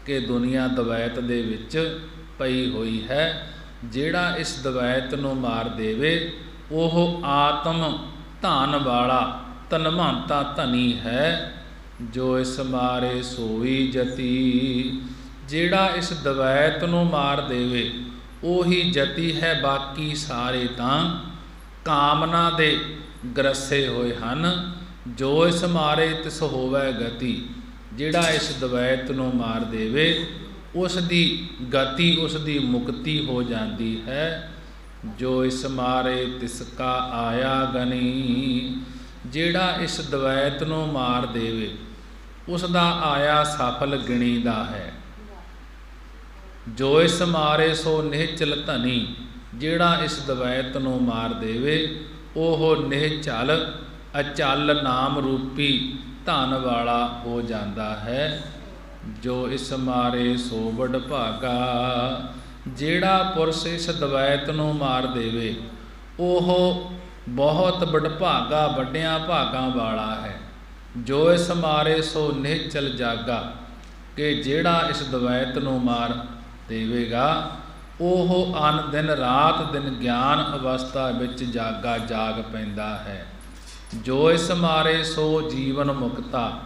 ਕਿ ਦੁਨੀਆ ਦਵੈਤ ਦੇ ਵਿੱਚ ਪਈ ਹੋਈ ਹੈ। ਜਿਹੜਾ ਇਸ ਦਵੈਤ ਨੂੰ ਮਾਰ ਦੇਵੇ ਉਹ ਆਤਮ ਧਨ ਵਾਲਾ ਧਨਵੰਤਾ ਧਨੀ ਹੈ। ਜੋ ਇਸ ਮਾਰੇ ਸੋਈ ਜਤੀ। ਜਿਹੜਾ ਇਸ ਦਵੈਤ ਨੂੰ ਮਾਰ ਦੇਵੇ ਉਹੀ ਜਤੀ ਹੈ। ਬਾਕੀ ਸਾਰੇ ਤਾਂ ਕਾਮਨਾ ਦੇ ਗ੍ਰਸੇ ਹੋਏ ਹਨ। ਜੋ ਇਸ ਮਾਰੇ ਤਿਸ ਹੋਵੈ ਗਤੀ। ਜਿਹੜਾ ਇਸ ਦਵੈਤ ਨੂੰ ਮਾਰ ਦੇਵੇ ਉਸ ਦੀ ਗਤੀ, ਉਸ ਦੀ ਮੁਕਤੀ ਹੋ ਜਾਂਦੀ ਹੈ। ਜੋ ਇਸ ਮਾਰੇ ਤਿਸ ਕਾ ਆਇਆ ਗਨੀ। ਜਿਹੜਾ ਇਸ ਦਵੈਤ ਨੂੰ ਮਾਰ ਦੇਵੇ ਉਸ ਦਾ ਆਇਆ ਸਫਲ ਗਿਣੀਦਾ ਹੈ। ਜੋ ਇਸ ਮਾਰੇ ਸੋ ਨਿਹਚਲ ਧਨੀ। ਜਿਹੜਾ ਇਸ ਦਵੈਤ ਨੂੰ ਮਾਰ ਦੇਵੇ ਉਹ ਨਿਹਚਲ ਅਚਲ ਨਾਮ ਰੂਪੀ ਧਨ ਵਾਲਾ ਹੋ ਜਾਂਦਾ ਹੈ। ਜੋ ਇਸ ਮਾਰੇ ਸੋ ਵਡ ਭਾਗਾ। ਜਿਹੜਾ ਪੁਰਸ਼ ਇਸ ਦਵੈਤ ਨੂੰ ਮਾਰ ਦੇਵੇ ਉਹ ਬਹੁਤ ਵਡਭਾਗਾ, ਵੱਡਿਆਂ ਭਾਗਾਂ ਵਾਲਾ ਹੈ। ਜੋ ਇਸ ਮਾਰੇ ਸੋ ਨਿਹਚਲ ਜਾਗਾ। ਕਿ ਜਿਹੜਾ ਇਸ ਦਵੈਤ ਨੂੰ ਮਾਰ ਦੇਵੇਗਾ ਉਹ ਅਨ ਦਿਨ ਰਾਤ ਦਿਨ ਗਿਆਨ ਅਵਸਥਾ ਵਿੱਚ ਜਾਗ ਪੈਂਦਾ ਹੈ। ਜੋ ਇਸ ਮਾਰੇ ਸੋ ਜੀਵਨ ਮੁਕਤਾ।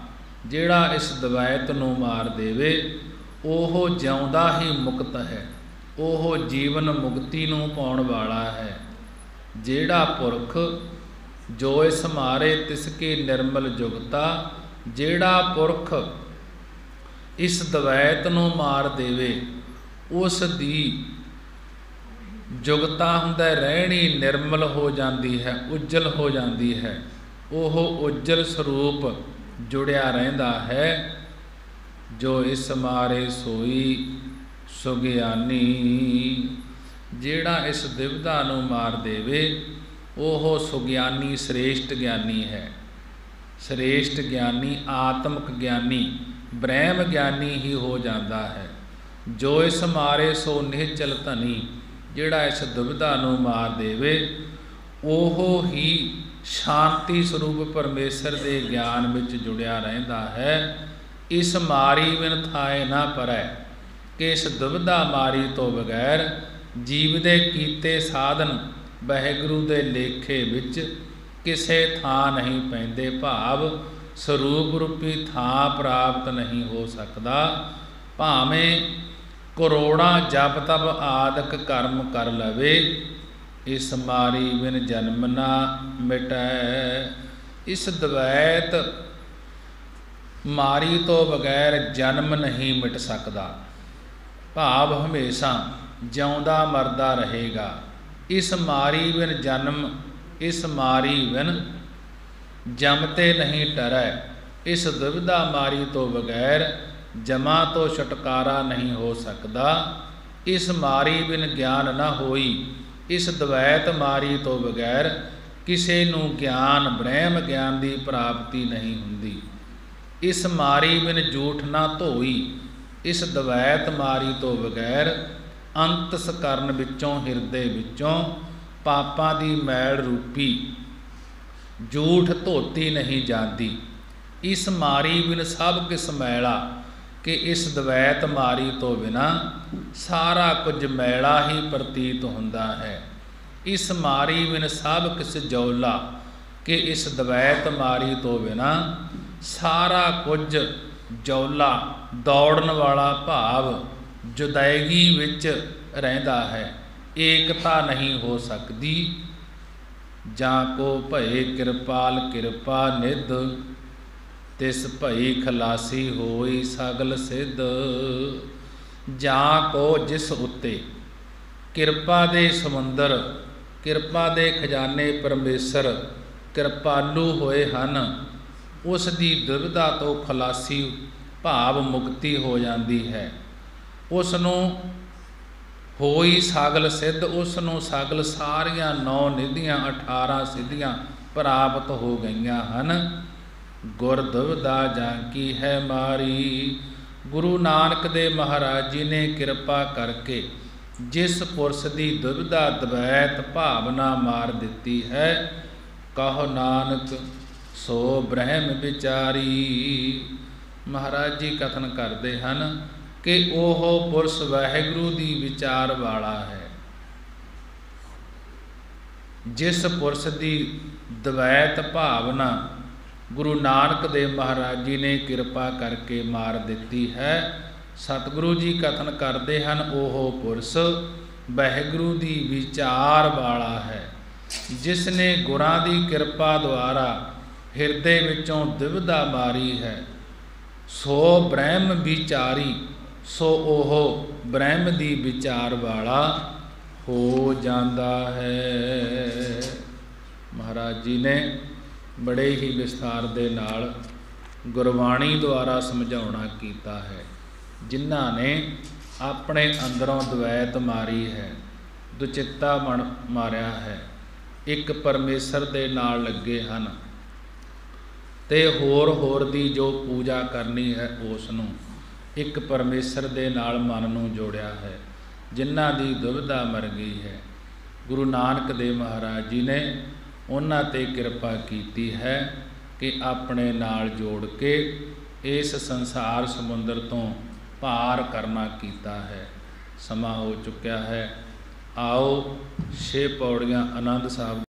ਜਿਹੜਾ ਇਸ ਦਵੈਤ ਨੂੰ ਮਾਰ ਦੇਵੇ ਉਹ ਜਿਉਂਦਾ ਹੀ ਮੁਕਤ ਹੈ। ਉਹ ਜੀਵਨ ਮੁਕਤੀ ਨੂੰ ਪਾਉਣ ਵਾਲਾ ਹੈ। ਜਿਹੜਾ ਪੁਰਖ ਜੋ ਇਸ ਮਾਰੇ ਤਿਸ ਕੀ ਨਿਰਮਲ ਜੁਗਤਾ। ਜਿਹੜਾ ਪੁਰਖ ਇਸ ਦਵੈਤ ਨੂੰ ਮਾਰ ਦੇਵੇ ਉਸ ਦੀ ਜੁਗਤਾ ਹੁੰਦਾ ਰਹਿਣੀ ਨਿਰਮਲ ਹੋ ਜਾਂਦੀ ਹੈ, ਉਜਲ ਹੋ ਜਾਂਦੀ ਹੈ। ਉਹ ਉਜਲ ਸਰੂਪ ਜੁੜਿਆ ਰਹਿੰਦਾ ਹੈ। ਜੋ ਇਸ ਮਾਰੇ ਸੋਈ ਸੁਗਿਆਨੀ। ਜਿਹੜਾ ਇਸ ਦਿਵਦਾ ਨੂੰ ਮਾਰ ਦੇਵੇ ਉਹ ਸੁਗਿਆਨੀ ਸ੍ਰੇਸ਼ਟ ਗਿਆਨੀ ਹੈ। ਸ੍ਰੇਸ਼ਟ ਗਿਆਨੀ ਆਤਮਿਕ ਗਿਆਨੀ ਬ੍ਰਹਮ ਗਿਆਨੀ ਹੀ ਹੋ ਜਾਂਦਾ ਹੈ। ਜੋ ਇਸ ਮਾਰੇ ਸੋ ਨਿਹਚਲ ਧਨੀ। ਜਿਹੜਾ ਇਸ ਦੁਬਿਧਾ ਨੂੰ ਮਾਰ ਦੇਵੇ ਉਹ ਹੀ ਸ਼ਾਂਤੀ ਸਰੂਪ ਪਰਮੇਸ਼ਰ ਦੇ ਗਿਆਨ ਵਿੱਚ ਜੁੜਿਆ ਰਹਿੰਦਾ ਹੈ। ਇਸ ਮਾਰੀ ਬਿਨ ਥਾਏ ਨਾ ਪਰੈ। ਕਿ ਇਸ ਦੁਬਿਧਾ ਮਾਰੀ ਤੋਂ ਬਗੈਰ ਜੀਵ ਦੇ ਕੀਤੇ ਸਾਧਨ ਵਾਹਿਗੁਰੂ ਦੇ ਲੇਖੇ ਵਿੱਚ ਕਿਸੇ ਥਾਂ ਨਹੀਂ ਪੈਂਦੇ। ਭਾਵ ਸਰੂਪ ਰੂਪੀ ਥਾਂ ਪ੍ਰਾਪਤ ਨਹੀਂ ਹੋ ਸਕਦਾ। ਭਾਵੇਂ ਕਰੋੜਾਂ ਜਪ ਤਪ ਆਦਿਕ ਕਰਮ ਕਰ ਲਵੇ ਇਸ ਮਾਰੀ ਬਿਨ ਜਨਮ ਨਾ ਮਿਟੈ। ਇਸ ਦਵੈਤ ਮਾਰੀ ਤੋਂ ਬਗੈਰ ਜਨਮ ਨਹੀਂ ਮਿਟ ਸਕਦਾ। ਭਾਵ ਹਮੇਸ਼ਾ ਜਿਉਂਦਾ ਮਰਦਾ ਰਹੇਗਾ। इस मारी बिन जन्म, इस मारी बिन जमते नहीं टरै। इस दुविधा मारी तो बगैर जमा तो छुटकारा नहीं हो सकता। इस मारी बिन ज्ञान न होई, इस द्वैत मारी तो बगैर ਕਿਸੇ ਨੂੰ ਗਿਆਨ ਬ੍ਰਹਮ ਗਿਆਨ ਦੀ ਪ੍ਰਾਪਤੀ ਨਹੀਂ ਹੁੰਦੀ। ਇਸ ਮਾਰੀ ਬਿਨ ਝੂਠ ਨਾ ਧੋਈ, ਇਸ ਦਵੈਤ ਮਾਰੀ ਤੋਂ ਬਗੈਰ ਅੰਤਸ ਕਰਨ ਵਿੱਚੋਂ ਹਿਰਦੇ ਵਿੱਚੋਂ ਪਾਪਾਂ ਦੀ ਮੈਲ ਰੂਪੀ ਝੂਠ ਧੋਤੀ ਨਹੀਂ ਜਾਂਦੀ। ਇਸ ਮਾਰੀ ਬਿਨ ਸਭ ਕਿਸ ਮੈਲਾ, ਕਿ ਇਸ ਦਵੈਤ ਮਾਰੀ ਤੋਂ ਬਿਨਾ ਸਾਰਾ ਕੁਝ ਮੈਲਾ ਹੀ ਪ੍ਰਤੀਤ ਹੁੰਦਾ ਹੈ। ਇਸ ਮਾਰੀ ਬਿਨ ਸਭ ਕਿਸ ਜੌਲਾ, ਕਿ ਇਸ ਦਵੈਤ ਮਾਰੀ ਤੋਂ ਬਿਨਾ ਸਾਰਾ ਕੁਝ ਜੌਲਾ ਦੌੜਨ ਵਾਲਾ ਭਾਵ ਜੁਦਾਇਗੀ ਵਿੱਚ ਰਹਿੰਦਾ ਹੈ। ਏਕਤਾ ਨਹੀਂ ਹੋ ਸਕਦੀ। ਜਾਂ ਕੋ ਭਏ ਕਿਰਪਾਲ ਕਿਰਪਾ ਨਿਧ, ਤਿਸ ਭਈ ਖਲਾਸੀ ਹੋਈ ਸਗਲ ਸਿੱਧ। ਜਾਂ ਕੋ ਜਿਸ ਉੱਤੇ ਕਿਰਪਾ ਦੇ ਸਮੁੰਦਰ, ਕਿਰਪਾ ਦੇ ਖਜ਼ਾਨੇ ਪਰਮੇਸ਼ਰ ਕਿਰਪਾਲੂ ਹੋਏ ਹਨ, ਉਸ ਦੀ ਦੁਵਿਧਾ ਤੋਂ ਖਲਾਸੀ ਭਾਵ ਮੁਕਤੀ ਹੋ ਜਾਂਦੀ ਹੈ। ਉਸ ਨੂੰ ਹੋਈ ਸਗਲ ਸਿੱਧ, ਉਸ ਨੂੰ ਸਗਲ ਸਾਰੀਆਂ 9 ਨਿਧੀਆਂ 18 ਸਿੱਧੀਆਂ ਪ੍ਰਾਪਤ ਹੋ ਗਈਆਂ ਹਨ। ਗੁਰ ਦੁਵਿਧਾ ਜਾਂ ਕੀ ਹੈ ਮਾਰੀ। ਗੁਰੂ ਨਾਨਕ ਦੇਵ ਮਹਾਰਾਜ ਜੀ ਨੇ ਕਿਰਪਾ ਕਰਕੇ ਜਿਸ ਪੁਰਸ਼ ਦੀ ਦੁਵਿਧਾ ਦਵੈਤ ਭਾਵਨਾ ਮਾਰ ਦਿੱਤੀ ਹੈ, ਕਹੋ ਨਾਨਕ ਸੋ ਬ੍ਰਹਮ ਵਿਚਾਰੀ। ਮਹਾਰਾਜ ਜੀ ਕਥਨ ਕਰਦੇ ਹਨ ਕਿ ਉਹ ਪੁਰਸ਼ ਵਾਹਿਗੁਰੂ ਦੀ ਵਿਚਾਰ ਵਾਲਾ ਹੈ। ਜਿਸ ਪੁਰਸ਼ ਦੀ ਦਵੈਤ ਭਾਵਨਾ ਗੁਰੂ ਨਾਨਕ ਦੇਵ ਮਹਾਰਾਜ ਜੀ ਨੇ ਕਿਰਪਾ ਕਰਕੇ ਮਾਰ ਦਿੱਤੀ ਹੈ, ਸਤਿਗੁਰੂ ਜੀ ਕਥਨ ਕਰਦੇ ਹਨ ਉਹ ਪੁਰਸ਼ ਵਾਹਿਗੁਰੂ ਦੀ ਵਿਚਾਰ ਵਾਲਾ ਹੈ। ਜਿਸ ਨੇ ਗੁਰਾਂ ਦੀ ਕਿਰਪਾ ਦੁਆਰਾ ਹਿਰਦੇ ਵਿੱਚੋਂ ਦੁਵਿਧਾ ਮਾਰੀ ਹੈ, ਸੋ ਬ੍ਰਹਮ ਵਿਚਾਰੀ, ਸੋ ਉਹ ਬ੍ਰਹਮ ਦੀ ਵਿਚਾਰ ਵਾਲਾ ਹੋ ਜਾਂਦਾ ਹੈ। ਮਹਾਰਾਜ ਜੀ ਨੇ ਬੜੇ ਹੀ ਵਿਸਥਾਰ ਦੇ ਨਾਲ ਗੁਰਬਾਣੀ ਦੁਆਰਾ ਸਮਝਾਉਣਾ ਕੀਤਾ ਹੈ। ਜਿਨ੍ਹਾਂ ਨੇ ਆਪਣੇ ਅੰਦਰੋਂ ਦਵੈਤ ਮਾਰੀ ਹੈ, ਦੁਚਿੱਤਾ ਮਨ ਮਾਰਿਆ ਹੈ, ਇੱਕ ਪਰਮੇਸ਼ਰ ਦੇ ਨਾਲ ਲੱਗੇ ਹਨ ਤੇ ਹੋਰ ਦੀ ਜੋ ਪੂਜਾ ਕਰਨੀ ਹੈ ਉਸ ਨੂੰ ਇੱਕ ਪਰਮੇਸ਼ਰ ਦੇ ਨਾਲ ਮਨ ਨੂੰ ਜੋੜਿਆ ਹੈ, ਜਿਨ੍ਹਾਂ ਦੀ ਦੁਵਿਧਾ ਮਰ ਗਈ ਹੈ, ਗੁਰੂ ਨਾਨਕ ਦੇਵ ਮਹਾਰਾਜ ਜੀ ਨੇ ਉਹਨਾਂ ਤੇ ਕਿਰਪਾ ਕੀਤੀ ਹੈ ਕਿ ਆਪਣੇ ਨਾਲ ਜੋੜ ਕੇ ਇਸ ਸੰਸਾਰ ਸਮੁੰਦਰ ਤੋਂ ਪਾਰ ਕਰਨਾ ਕੀਤਾ ਹੈ। ਸਮਾਂ ਹੋ ਚੁੱਕਿਆ ਹੈ। ਆਓ 6 ਪੌੜੀਆਂ ਆਨੰਦ ਸਾਹਿਬ